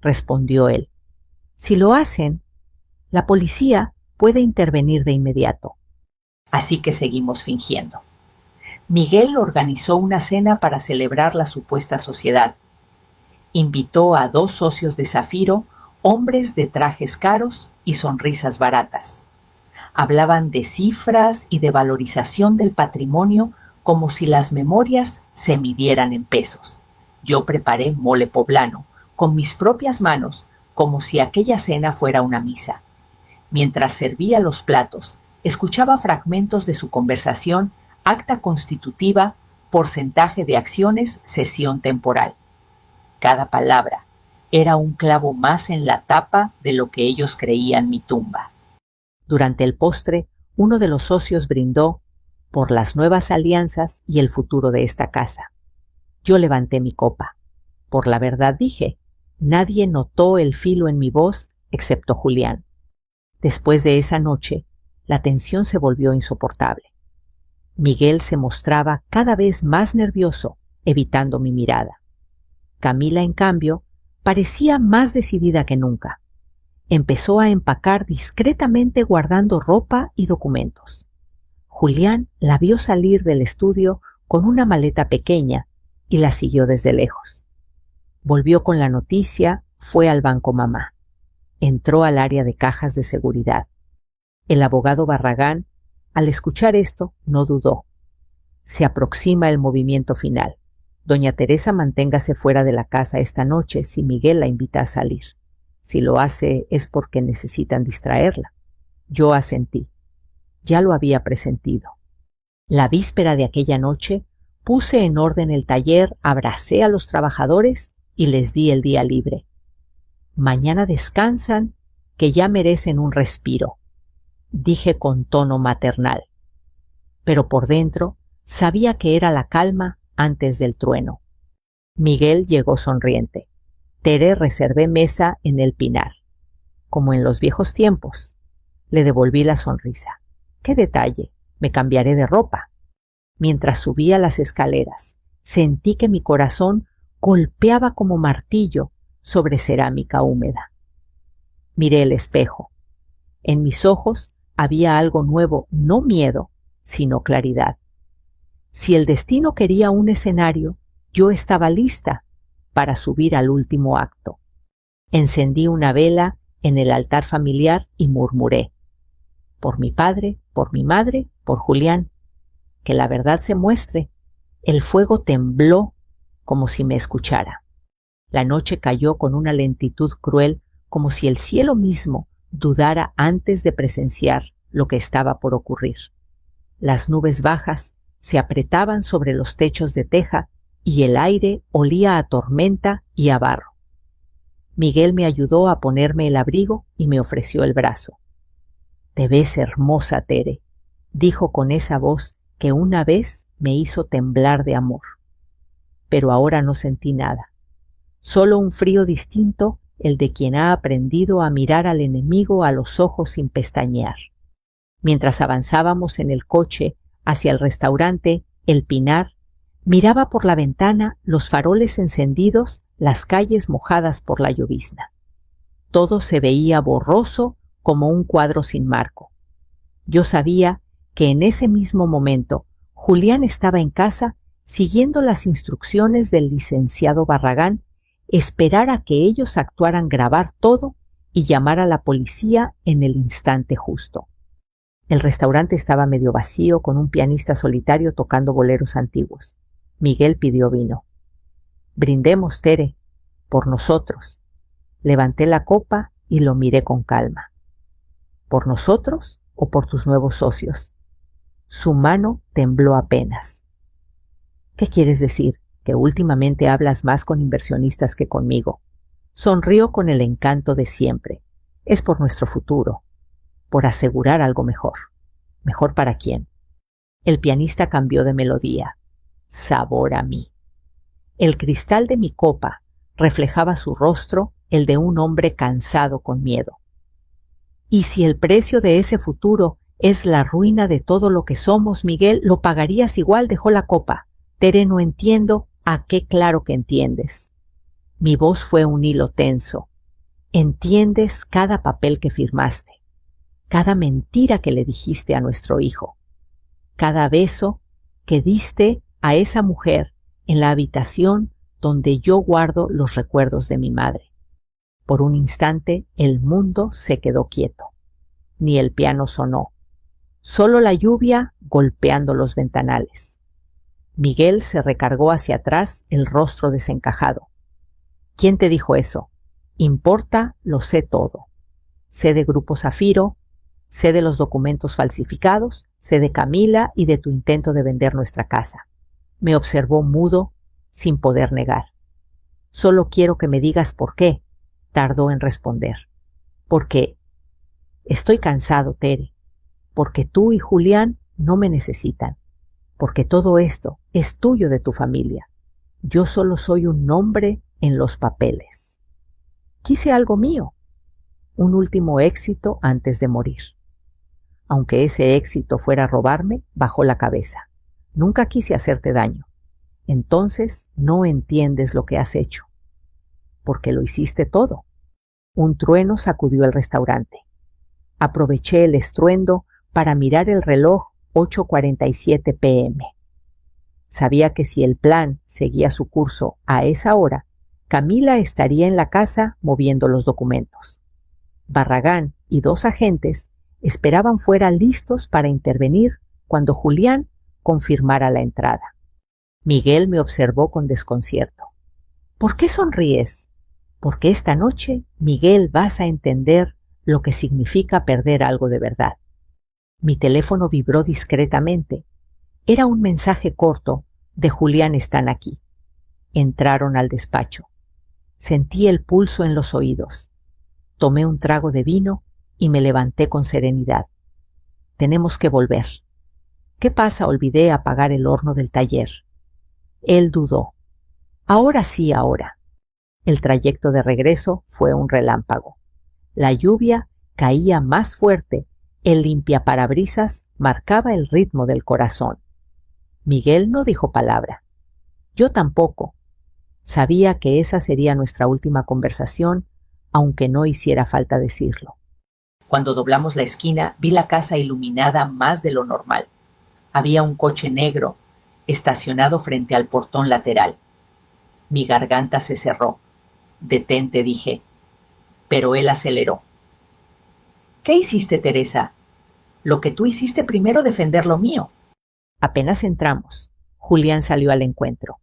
Speaker 1: respondió él. Si lo hacen, la policía puede intervenir de inmediato. Así que seguimos fingiendo. Miguel organizó una cena para celebrar la supuesta sociedad. Invitó a 2 socios de Zafiro, hombres de trajes caros y sonrisas baratas. Hablaban de cifras y de valorización del patrimonio como si las memorias se midieran en pesos. Yo preparé mole poblano, con mis propias manos, como si aquella cena fuera una misa. Mientras servía los platos, escuchaba fragmentos de su conversación, acta constitutiva, porcentaje de acciones, sesión temporal. Cada palabra era un clavo más en la tapa de lo que ellos creían mi tumba. Durante el postre, uno de los socios brindó por las nuevas alianzas y el futuro de esta casa. Yo levanté mi copa. Por la verdad dije, nadie notó el filo en mi voz excepto Julián. Después de esa noche, la tensión se volvió insoportable. Miguel se mostraba cada vez más nervioso, evitando mi mirada. Camila, en cambio, parecía más decidida que nunca. Empezó a empacar discretamente guardando ropa y documentos. Julián la vio salir del estudio con una maleta pequeña y la siguió desde lejos. Volvió con la noticia, fue al banco mamá. Entró al área de cajas de seguridad. El abogado Barragán, al escuchar esto, no dudó. Se aproxima el movimiento final. Doña Teresa, manténgase fuera de la casa esta noche si Miguel la invita a salir. Si lo hace es porque necesitan distraerla. Yo asentí. Ya lo había presentido. La víspera de aquella noche, puse en orden el taller, abracé a los trabajadores y les di el día libre. Mañana descansan, que ya merecen un respiro, dije con tono maternal. Pero por dentro sabía que era la calma antes del trueno. Miguel llegó sonriente. Tere, reservé mesa en el Pinar. Como en los viejos tiempos. Le devolví la sonrisa. ¡Qué detalle! Me cambiaré de ropa. Mientras subía las escaleras, sentí que mi corazón golpeaba como martillo sobre cerámica húmeda. Miré el espejo. En mis ojos había algo nuevo, no miedo, sino claridad. Si el destino quería un escenario, yo estaba lista para subir al último acto. Encendí una vela en el altar familiar y murmuré: por mi padre, por mi madre, por Julián, que la verdad se muestre. El fuego tembló como si me escuchara. La noche cayó con una lentitud cruel, como si el cielo mismo dudara antes de presenciar lo que estaba por ocurrir. Las nubes bajas se apretaban sobre los techos de teja y el aire olía a tormenta y a barro. Miguel me ayudó a ponerme el abrigo y me ofreció el brazo. «Te ves hermosa, Tere», dijo con esa voz que una vez me hizo temblar de amor. Pero ahora no sentí nada, solo un frío distinto, el de quien ha aprendido a mirar al enemigo a los ojos sin pestañear. Mientras avanzábamos en el coche hacia el restaurante El Pinar, miraba por la ventana los faroles encendidos, las calles mojadas por la llovizna. Todo se veía borroso como un cuadro sin marco. Yo sabía que en ese mismo momento Julián estaba en casa siguiendo las instrucciones del licenciado Barragán, esperar a que ellos actuaran, grabar todo y llamar a la policía en el instante justo. El restaurante estaba medio vacío, con un pianista solitario tocando boleros antiguos. Miguel pidió vino. «Brindemos, Tere, por nosotros». Levanté la copa y lo miré con calma. «¿Por nosotros o por tus nuevos socios?» Su mano tembló apenas. «¿Qué quieres decir? ¿Que últimamente hablas más con inversionistas que conmigo?» Sonrió con el encanto de siempre. «Es por nuestro futuro, por asegurar algo mejor». «¿Mejor para quién?» El pianista cambió de melodía. «Sabor a mí». El cristal de mi copa reflejaba su rostro, el de un hombre cansado con miedo. «Y si el precio de ese futuro es la ruina de todo lo que somos, Miguel, lo pagarías igual», dejó la copa. «Tere, no entiendo». «¿A qué claro que entiendes?» Mi voz fue un hilo tenso. «Entiendes cada papel que firmaste, cada mentira que le dijiste a nuestro hijo, cada beso que diste a esa mujer en la habitación donde yo guardo los recuerdos de mi madre». Por un instante el mundo se quedó quieto. Ni el piano sonó, solo la lluvia golpeando los ventanales. Miguel se recargó hacia atrás, el rostro desencajado. «¿Quién te dijo eso? Importa, lo sé todo. Sé de Grupo Zafiro, sé de los documentos falsificados, sé de Camila y de tu intento de vender nuestra casa». Me observó mudo, sin poder negar. «Solo quiero que me digas por qué», tardó en responder. «Porque estoy cansado, Tere, porque tú y Julián no me necesitan, porque todo esto es tuyo, de tu familia. Yo solo soy un nombre en los papeles. Quise algo mío, un último éxito antes de morir. Aunque ese éxito fuera robarme, bajó la cabeza. Nunca quise hacerte daño. Entonces no entiendes lo que has hecho. Porque lo hiciste todo». Un trueno sacudió el restaurante. Aproveché el estruendo para mirar el reloj. 8:47 p.m. Sabía que si el plan seguía su curso a esa hora, Camila estaría en la casa moviendo los documentos. Barragán y 2 agentes esperaban fuera listos para intervenir cuando Julián confirmara la entrada. Miguel me observó con desconcierto. «¿Por qué sonríes?» «Porque esta noche, Miguel, vas a entender lo que significa perder algo de verdad». Mi teléfono vibró discretamente. Era un mensaje corto de «Julián están aquí». Entraron al despacho. Sentí el pulso en los oídos. Tomé un trago de vino y me levanté con serenidad. «Tenemos que volver». «¿Qué pasa? Olvidé apagar el horno del taller». Él dudó. «Ahora sí, ahora». El trayecto de regreso fue un relámpago. La lluvia caía más fuerte. El limpiaparabrisas marcaba el ritmo del corazón. Miguel no dijo palabra. Yo tampoco. Sabía que esa sería nuestra última conversación, aunque no hiciera falta decirlo. Cuando doblamos la esquina, vi la casa iluminada más de lo normal. Había un coche negro estacionado frente al portón lateral. Mi garganta se cerró. «Detente», dije. Pero él aceleró. «¿Qué hiciste, Teresa?» «Lo que tú hiciste primero, defender lo mío». Apenas entramos, Julián salió al encuentro.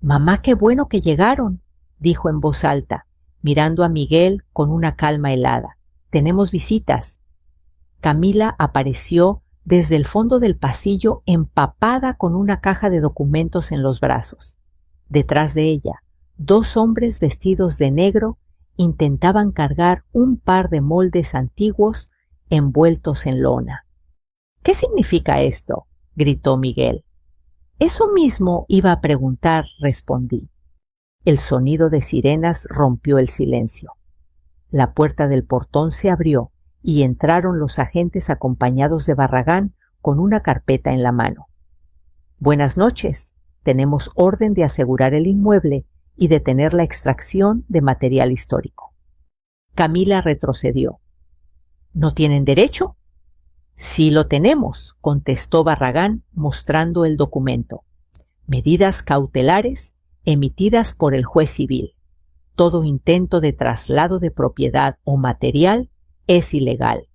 Speaker 1: «Mamá, qué bueno que llegaron», dijo en voz alta, mirando a Miguel con una calma helada. «Tenemos visitas». Camila apareció desde el fondo del pasillo empapada con una caja de documentos en los brazos. Detrás de ella, 2 hombres vestidos de negro intentaban cargar un par de moldes antiguos envueltos en lona. «¿Qué significa esto?», gritó Miguel. «Eso mismo iba a preguntar», respondí. El sonido de sirenas rompió el silencio. La puerta del portón se abrió y entraron los agentes acompañados de Barragán con una carpeta en la mano. «Buenas noches. Tenemos orden de asegurar el inmueble y detener la extracción de material histórico». Camila retrocedió. «¿No tienen derecho?». «Sí lo tenemos», contestó Barragán mostrando el documento. «Medidas cautelares emitidas por el juez civil. Todo intento de traslado de propiedad o material es ilegal».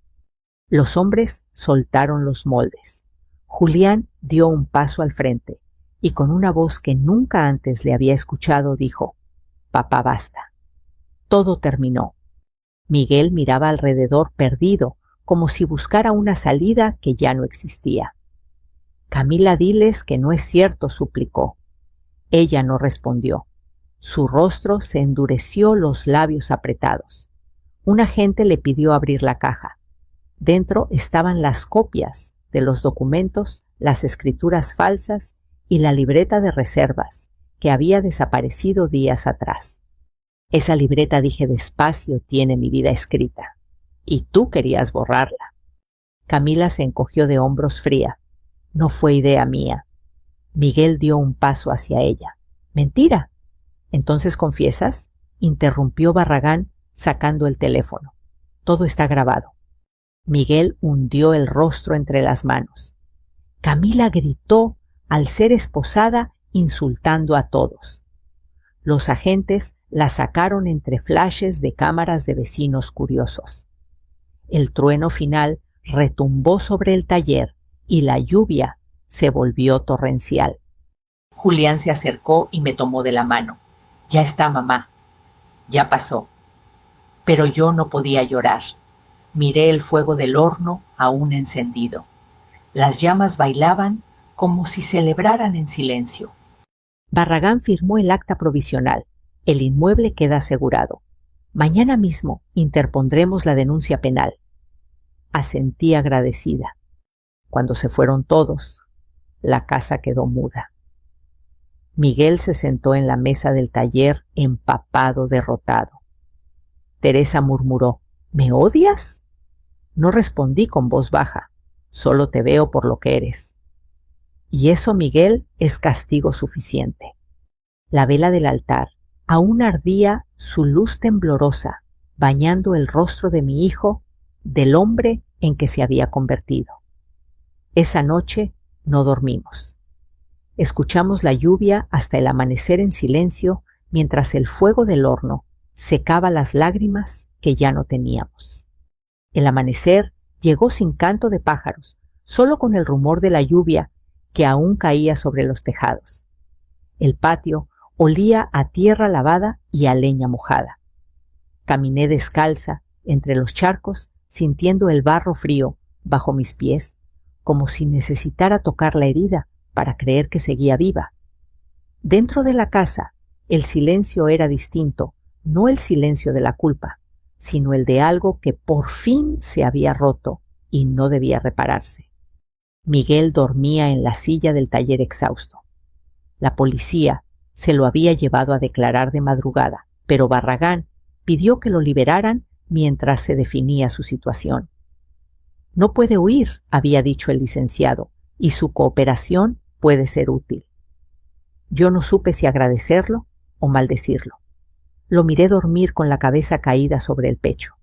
Speaker 1: Los hombres soltaron los moldes. Julián dio un paso al frente y con una voz que nunca antes le había escuchado dijo: «Papá, basta». Todo terminó. Miguel miraba alrededor perdido, como si buscara una salida que ya no existía. «Camila, diles que no es cierto», suplicó. Ella no respondió. Su rostro se endureció, los labios apretados. Un agente le pidió abrir la caja. Dentro estaban las copias de los documentos, las escrituras falsas y la libreta de reservas que había desaparecido días atrás. «Esa libreta», dije despacio, «tiene mi vida escrita. Y tú querías borrarla». Camila se encogió de hombros fría. «No fue idea mía». Miguel dio un paso hacia ella. «¿Mentira? ¿Entonces confiesas?», interrumpió Barragán sacando el teléfono. «Todo está grabado». Miguel hundió el rostro entre las manos. Camila gritó al ser esposada, insultando a todos. Los agentes la sacaron entre flashes de cámaras de vecinos curiosos. El trueno final retumbó sobre el taller y la lluvia se volvió torrencial. Julián se acercó y me tomó de la mano. «Ya está, mamá. Ya pasó». Pero yo no podía llorar. Miré el fuego del horno aún encendido. Las llamas bailaban como si celebraran en silencio. Barragán firmó el acta provisional. El inmueble queda asegurado. Mañana mismo interpondremos la denuncia penal. Asentí agradecida. Cuando se fueron todos, la casa quedó muda. Miguel se sentó en la mesa del taller empapado, derrotado. Teresa murmuró: «¿Me odias?». No respondí con voz baja. «Solo te veo por lo que eres». Y eso, Miguel, es castigo suficiente. La vela del altar aún ardía, su luz temblorosa, bañando el rostro de mi hijo, del hombre en que se había convertido. Esa noche no dormimos. Escuchamos la lluvia hasta el amanecer en silencio, mientras el fuego del horno secaba las lágrimas que ya no teníamos. El amanecer llegó sin canto de pájaros, solo con el rumor de la lluvia que aún caía sobre los tejados. El patio olía a tierra lavada y a leña mojada. Caminé descalza entre los charcos, sintiendo el barro frío bajo mis pies, como si necesitara tocar la herida para creer que seguía viva. Dentro de la casa, el silencio era distinto, no el silencio de la culpa, sino el de algo que por fin se había roto y no debía repararse. Miguel dormía en la silla del taller exhausto. La policía se lo había llevado a declarar de madrugada, pero Barragán pidió que lo liberaran mientras se definía su situación. «No puede huir», había dicho el licenciado, «y su cooperación puede ser útil». Yo no supe si agradecerlo o maldecirlo. Lo miré dormir con la cabeza caída sobre el pecho.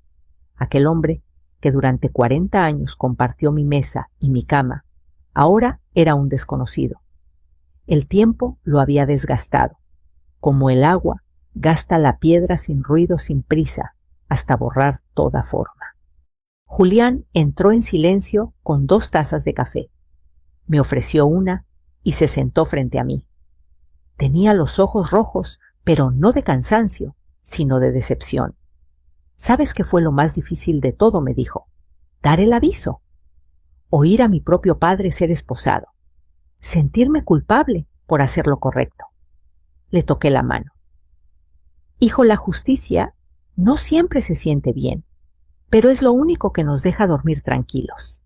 Speaker 1: Aquel hombre, que durante 40 años compartió mi mesa y mi cama, ahora era un desconocido. El tiempo lo había desgastado, como el agua gasta la piedra sin ruido, sin prisa, hasta borrar toda forma. Julián entró en silencio con 2 tazas de café. Me ofreció una y se sentó frente a mí. Tenía los ojos rojos, pero no de cansancio, sino de decepción. ¿Sabes qué fue lo más difícil de todo?, me dijo. Dar el aviso. Oír a mi propio padre ser esposado. Sentirme culpable por hacer lo correcto. Le toqué la mano. Hijo, la justicia no siempre se siente bien, pero es lo único que nos deja dormir tranquilos.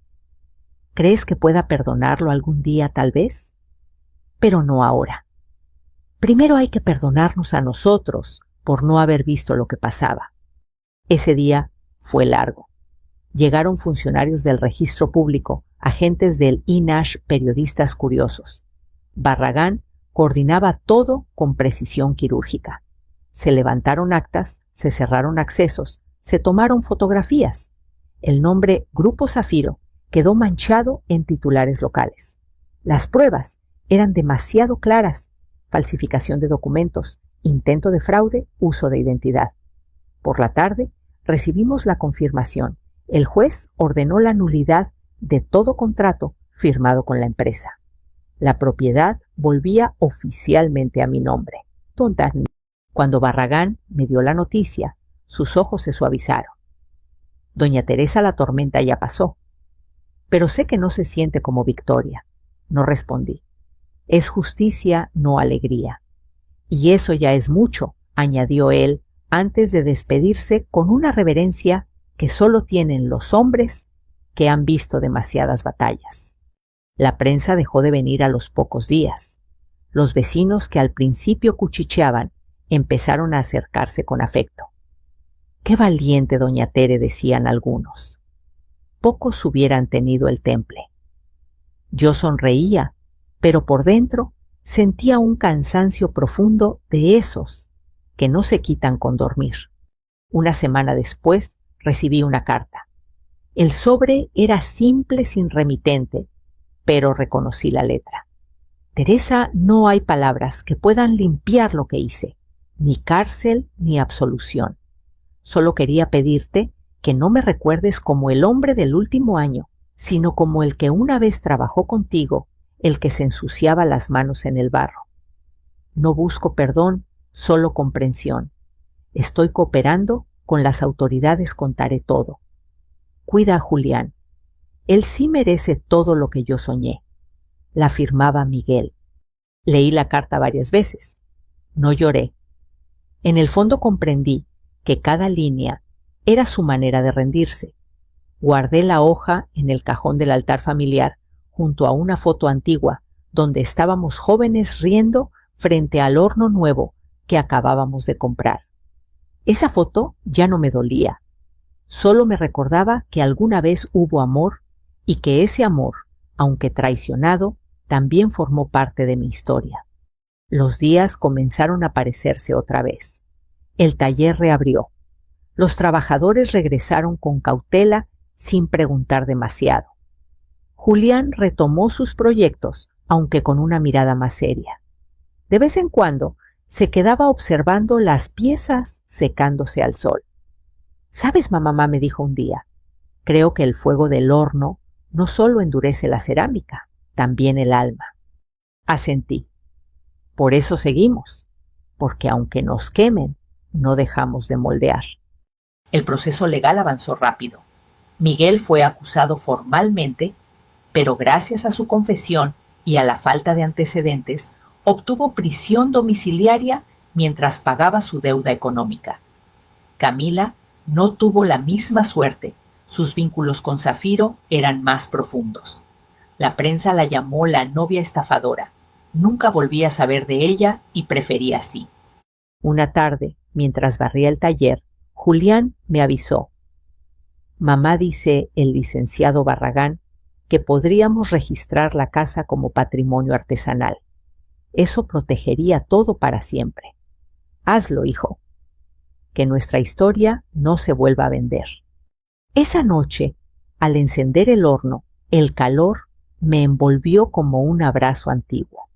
Speaker 1: ¿Crees que pueda perdonarlo algún día, tal vez? Pero no ahora. Primero hay que perdonarnos a nosotros por no haber visto lo que pasaba. Ese día fue largo. Llegaron funcionarios del registro público, agentes del INAH, periodistas curiosos. Barragán coordinaba todo con precisión quirúrgica. Se levantaron actas, se cerraron accesos, se tomaron fotografías. El nombre Grupo Zafiro quedó manchado en titulares locales. Las pruebas eran demasiado claras: falsificación de documentos, intento de fraude, uso de identidad. Por la tarde recibimos la confirmación. El juez ordenó la nulidad de todo contrato firmado con la empresa. La propiedad volvía oficialmente a mi nombre. Cuando Barragán me dio la noticia, sus ojos se suavizaron. Doña Teresa, la tormenta ya pasó. Pero sé que no se siente como victoria. No respondí. Es justicia, no alegría. Y eso ya es mucho, añadió él, antes de despedirse con una reverencia que solo tienen los hombres que han visto demasiadas batallas. La prensa dejó de venir a los pocos días. Los vecinos, que al principio cuchicheaban, empezaron a acercarse con afecto. «¡Qué valiente, doña Tere!», decían algunos. Pocos hubieran tenido el temple. Yo sonreía, pero por dentro sentía un cansancio profundo de esos que no se quitan con dormir. Una semana después recibí una carta. El sobre era simple, sin remitente, pero reconocí la letra. Teresa, no hay palabras que puedan limpiar lo que hice, ni cárcel ni absolución. Solo quería pedirte que no me recuerdes como el hombre del último año, sino como el que una vez trabajó contigo, el que se ensuciaba las manos en el barro. No busco perdón, solo comprensión. Estoy cooperando con las autoridades, contaré todo. Cuida a Julián. Él sí merece todo lo que yo soñé. La firmaba Miguel. Leí la carta varias veces. No lloré. En el fondo comprendí que cada línea era su manera de rendirse. Guardé la hoja en el cajón del altar familiar, junto a una foto antigua, donde estábamos jóvenes riendo frente al horno nuevo que acabábamos de comprar. Esa foto ya no me dolía. Solo me recordaba que alguna vez hubo amor y que ese amor, aunque traicionado, también formó parte de mi historia. Los días comenzaron a parecerse otra vez. El taller reabrió. Los trabajadores regresaron con cautela, sin preguntar demasiado. Julián retomó sus proyectos, aunque con una mirada más seria. De vez en cuando se quedaba observando las piezas secándose al sol. «¿Sabes, mamá?», me dijo un día, «creo que el fuego del horno no solo endurece la cerámica, también el alma». Asentí. Por eso seguimos, porque aunque nos quemen, no dejamos de moldear. El proceso legal avanzó rápido. Miguel fue acusado formalmente, pero gracias a su confesión y a la falta de antecedentes, obtuvo prisión domiciliaria mientras pagaba su deuda económica. Camila no tuvo la misma suerte. Sus vínculos con Zafiro eran más profundos. La prensa la llamó la novia estafadora. Nunca volví a saber de ella y preferí así. Una tarde, mientras barría el taller, Julián me avisó. «Mamá, dice el licenciado Barragán, que podríamos registrar la casa como patrimonio artesanal. Eso protegería todo para siempre. Hazlo, hijo. Que nuestra historia no se vuelva a vender». Esa noche, al encender el horno, el calor me envolvió como un abrazo antiguo.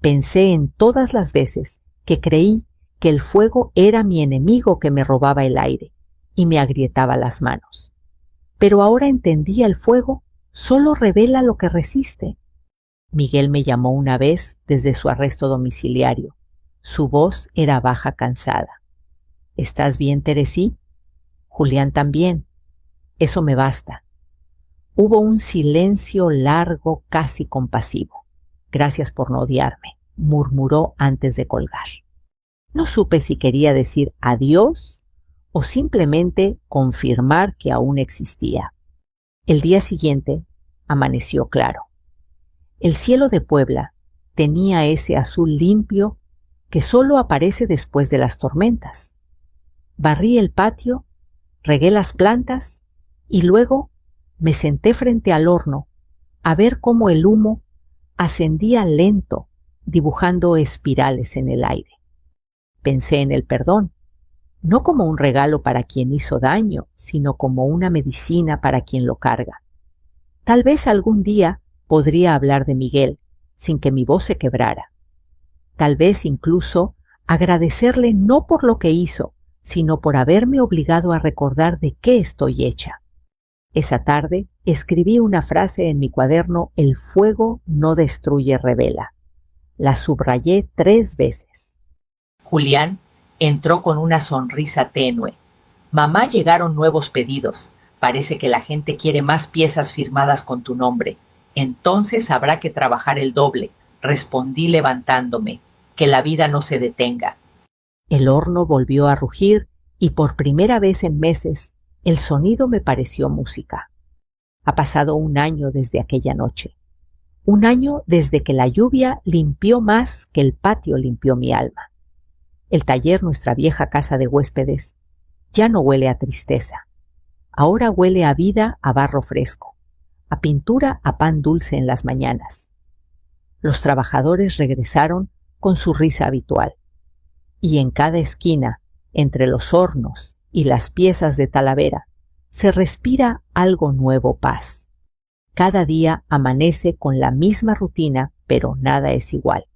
Speaker 1: Pensé en todas las veces que creí que el fuego era mi enemigo que me robaba el aire y me agrietaba las manos. Pero ahora entendía: el fuego solo revela lo que resiste. Miguel me llamó una vez desde su arresto domiciliario. Su voz era baja, cansada. ¿Estás bien, Teresí? Julián también. Eso me basta. Hubo un silencio largo, casi compasivo. Gracias por no odiarme, murmuró antes de colgar. No supe si quería decir adiós o simplemente confirmar que aún existía. El día siguiente amaneció claro. El cielo de Puebla tenía ese azul limpio que solo aparece después de las tormentas. Barrí el patio, regué las plantas y luego me senté frente al horno a ver cómo el humo ascendía lento, dibujando espirales en el aire. Pensé en el perdón, no como un regalo para quien hizo daño, sino como una medicina para quien lo carga. Tal vez algún día podría hablar de Miguel sin que mi voz se quebrara. Tal vez incluso agradecerle no por lo que hizo, sino por haberme obligado a recordar de qué estoy hecha. Esa tarde escribí una frase en mi cuaderno El fuego no destruye, revela. La subrayé 3 veces. Julián entró con una sonrisa tenue. Mamá, llegaron nuevos pedidos. Parece que la gente quiere más piezas firmadas con tu nombre. Entonces habrá que trabajar el doble, respondí levantándome. Que la vida no se detenga. El horno volvió a rugir y por primera vez en meses el sonido me pareció música. Ha pasado 1 año desde aquella noche. 1 año desde que la lluvia limpió más que el patio limpió mi alma. El taller, nuestra vieja casa de huéspedes, ya no huele a tristeza. Ahora huele a vida, a barro fresco, a pintura, a pan dulce en las mañanas. Los trabajadores regresaron con su risa habitual. Y en cada esquina, entre los hornos y las piezas de Talavera, se respira algo nuevo, paz. Cada día amanece con la misma rutina, pero nada es igual.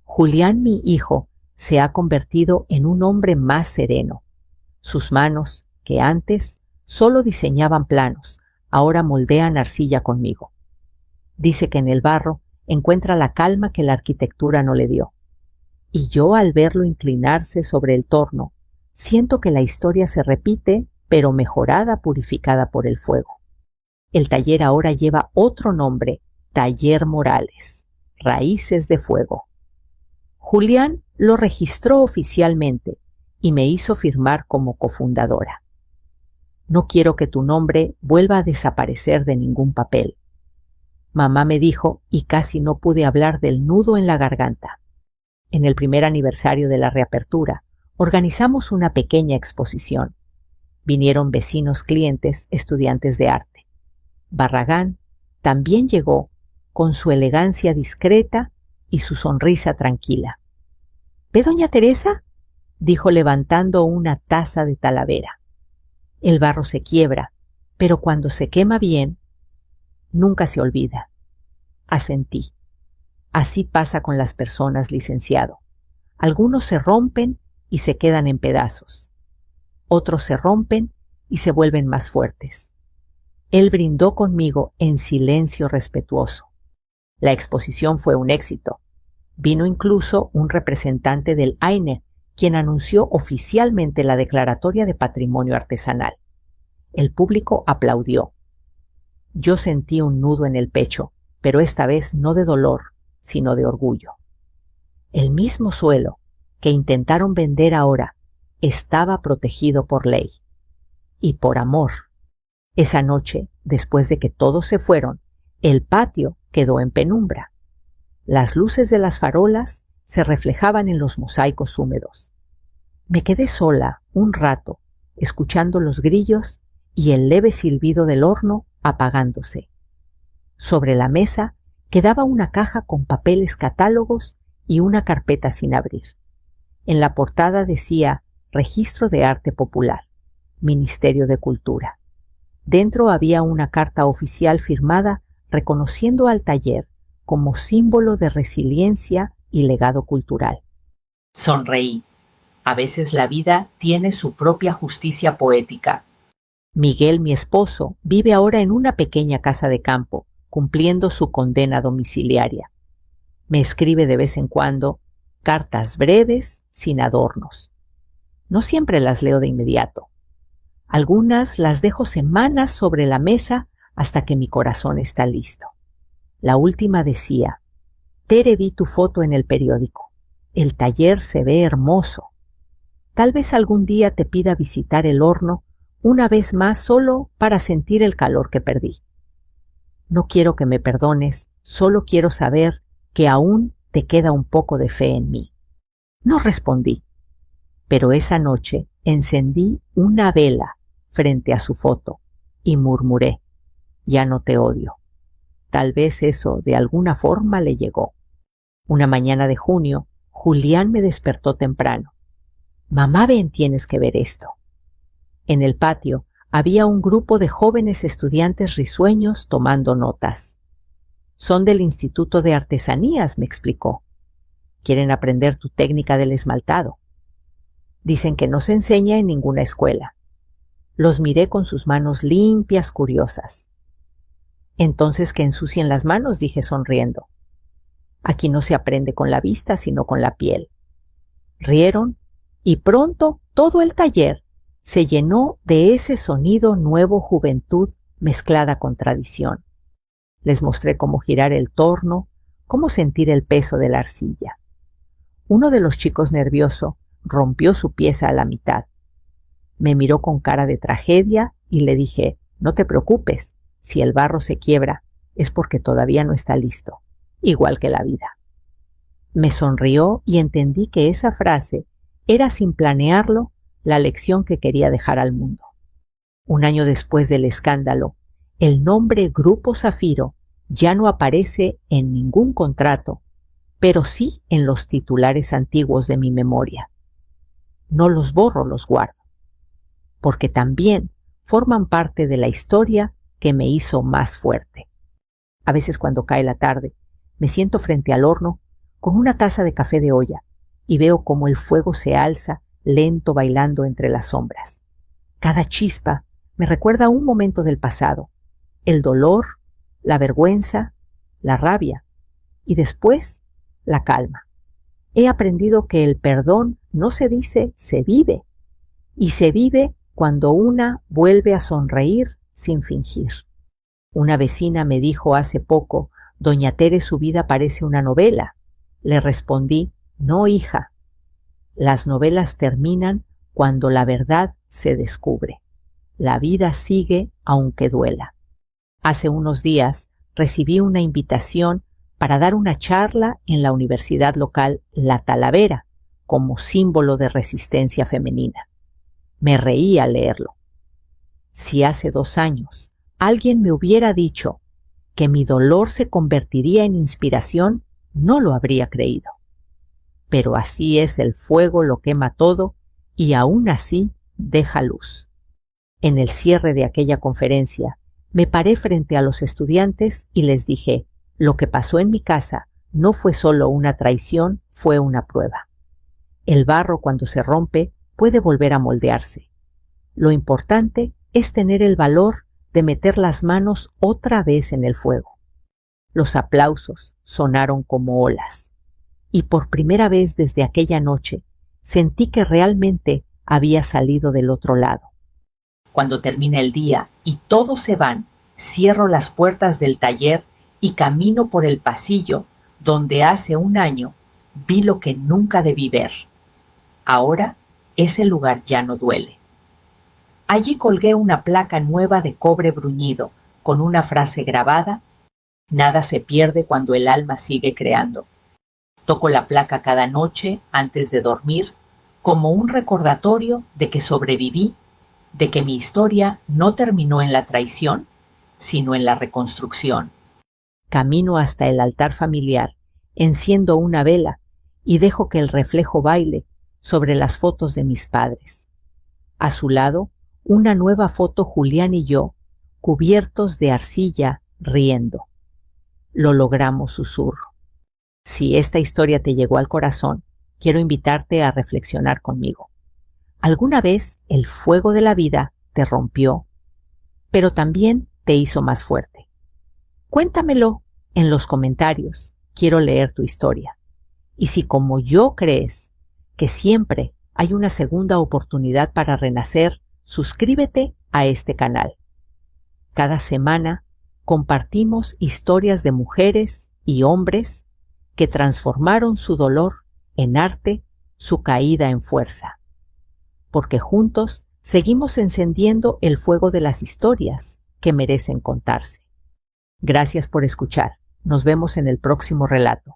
Speaker 1: Julián, mi hijo, se ha convertido en un hombre más sereno. Sus manos, que antes solo diseñaban planos, ahora moldean arcilla conmigo. Dice que en el barro encuentra la calma que la arquitectura no le dio. Y yo, al verlo inclinarse sobre el torno, siento que la historia se repite, pero mejorada, purificada por el fuego. El taller ahora lleva otro nombre, Taller Morales, Raíces de Fuego. Julián lo registró oficialmente y me hizo firmar como cofundadora. No quiero que tu nombre vuelva a desaparecer de ningún papel. Mamá me dijo y casi no pude hablar del nudo en la garganta. En el primer aniversario de la reapertura, organizamos una pequeña exposición. Vinieron vecinos, clientes, estudiantes de arte. Barragán también llegó con su elegancia discreta y su sonrisa tranquila. ¿Ve, doña Teresa?, dijo levantando una taza de Talavera. El barro se quiebra, pero cuando se quema bien, nunca se olvida. Asentí. Así pasa con las personas, licenciado. Algunos se rompen y se quedan en pedazos. Otros se rompen y se vuelven más fuertes. Él brindó conmigo en silencio respetuoso. La exposición fue un éxito. Vino incluso un representante del AINE, quien anunció oficialmente la declaratoria de patrimonio artesanal. El público aplaudió. Yo sentí un nudo en el pecho, pero esta vez no de dolor, sino de orgullo. El mismo suelo que intentaron vender ahora estaba protegido por ley. Y por amor. Esa noche, después de que todos se fueron, el patio quedó en penumbra. Las luces de las farolas se reflejaban en los mosaicos húmedos. Me quedé sola un rato, escuchando los grillos y el leve silbido del horno apagándose. Sobre la mesa quedaba una caja con papeles, catálogos y una carpeta sin abrir. En la portada decía Registro de Arte Popular, Ministerio de Cultura. Dentro había una carta oficial firmada reconociendo al taller como símbolo de resiliencia y legado cultural. Sonreí. A veces la vida tiene su propia justicia poética. Miguel, mi esposo, vive ahora en una pequeña casa de campo, cumpliendo su condena domiciliaria. Me escribe de vez en cuando cartas breves, sin adornos. No siempre las leo de inmediato. Algunas las dejo semanas sobre la mesa hasta que mi corazón está listo. La última decía: Tere, vi tu foto en el periódico. El taller se ve hermoso. Tal vez algún día te pida visitar el horno una vez más solo para sentir el calor que perdí. No quiero que me perdones, solo quiero saber que aún te queda un poco de fe en mí. No respondí, pero esa noche encendí una vela frente a su foto y murmuré: ya no te odio. Tal vez eso de alguna forma le llegó. Una mañana de junio, Julián me despertó temprano. Mamá, ven, tienes que ver esto. En el patio había un grupo de jóvenes estudiantes risueños tomando notas. Son del Instituto de Artesanías, me explicó. Quieren aprender tu técnica del esmaltado. Dicen que no se enseña en ninguna escuela. Los miré con sus manos limpias, curiosas. Entonces que ensucien las manos, dije sonriendo. Aquí no se aprende con la vista, sino con la piel. Rieron y pronto todo el taller se llenó de ese sonido nuevo, juventud mezclada con tradición. Les mostré cómo girar el torno, cómo sentir el peso de la arcilla. Uno de los chicos, nervioso, rompió su pieza a la mitad. Me miró con cara de tragedia y le dije: no te preocupes, si el barro se quiebra es porque todavía no está listo, igual que la vida. Me sonrió y entendí que esa frase era, sin planearlo, la lección que quería dejar al mundo. Un año después del escándalo, el nombre Grupo Zafiro ya no aparece en ningún contrato, pero sí en los titulares antiguos de mi memoria. No los borro, los guardo, porque también forman parte de la historia que me hizo más fuerte. A veces, cuando cae la tarde, me siento frente al horno con una taza de café de olla y veo cómo el fuego se alza lento, bailando entre las sombras. Cada chispa me recuerda un momento del pasado, el dolor, la vergüenza, la rabia y después la calma. He aprendido que el perdón no se dice, se vive, y se vive cuando una vuelve a sonreír sin fingir. Una vecina me dijo hace poco: doña Tere, su vida parece una novela. Le respondí: no, hija. Las novelas terminan cuando la verdad se descubre. La vida sigue aunque duela. Hace unos días recibí una invitación para dar una charla en la universidad local La Talavera, como símbolo de resistencia femenina. Me reí al leerlo. Si hace 2 años alguien me hubiera dicho que mi dolor se convertiría en inspiración, no lo habría creído. Pero así es, el fuego lo quema todo y aún así deja luz. En el cierre de aquella conferencia, me paré frente a los estudiantes y les dije: lo que pasó en mi casa no fue solo una traición, fue una prueba. El barro, cuando se rompe, puede volver a moldearse. Lo importante es tener el valor de meter las manos otra vez en el fuego. Los aplausos sonaron como olas. Y por primera vez desde aquella noche sentí que realmente había salido del otro lado. Cuando termina el día y todos se van, cierro las puertas del taller y camino por el pasillo donde hace 1 año vi lo que nunca debí ver. Ahora ese lugar ya no duele. Allí colgué una placa nueva de cobre bruñido con una frase grabada: nada se pierde cuando el alma sigue creando. Toco la placa cada noche antes de dormir como un recordatorio de que sobreviví, de que mi historia no terminó en la traición, sino en la reconstrucción. Camino hasta el altar familiar, enciendo una vela y dejo que el reflejo baile sobre las fotos de mis padres. A su lado, una nueva foto, Julián y yo, cubiertos de arcilla, riendo. Lo logramos, susurro. Si esta historia te llegó al corazón, quiero invitarte a reflexionar conmigo. ¿Alguna vez el fuego de la vida te rompió, pero también te hizo más fuerte? Cuéntamelo en los comentarios. Quiero leer tu historia. Y si como yo crees que siempre hay una segunda oportunidad para renacer, suscríbete a este canal. Cada semana compartimos historias de mujeres y hombres que transformaron su dolor en arte, su caída en fuerza. Porque juntos seguimos encendiendo el fuego de las historias que merecen contarse. Gracias por escuchar. Nos vemos en el próximo relato.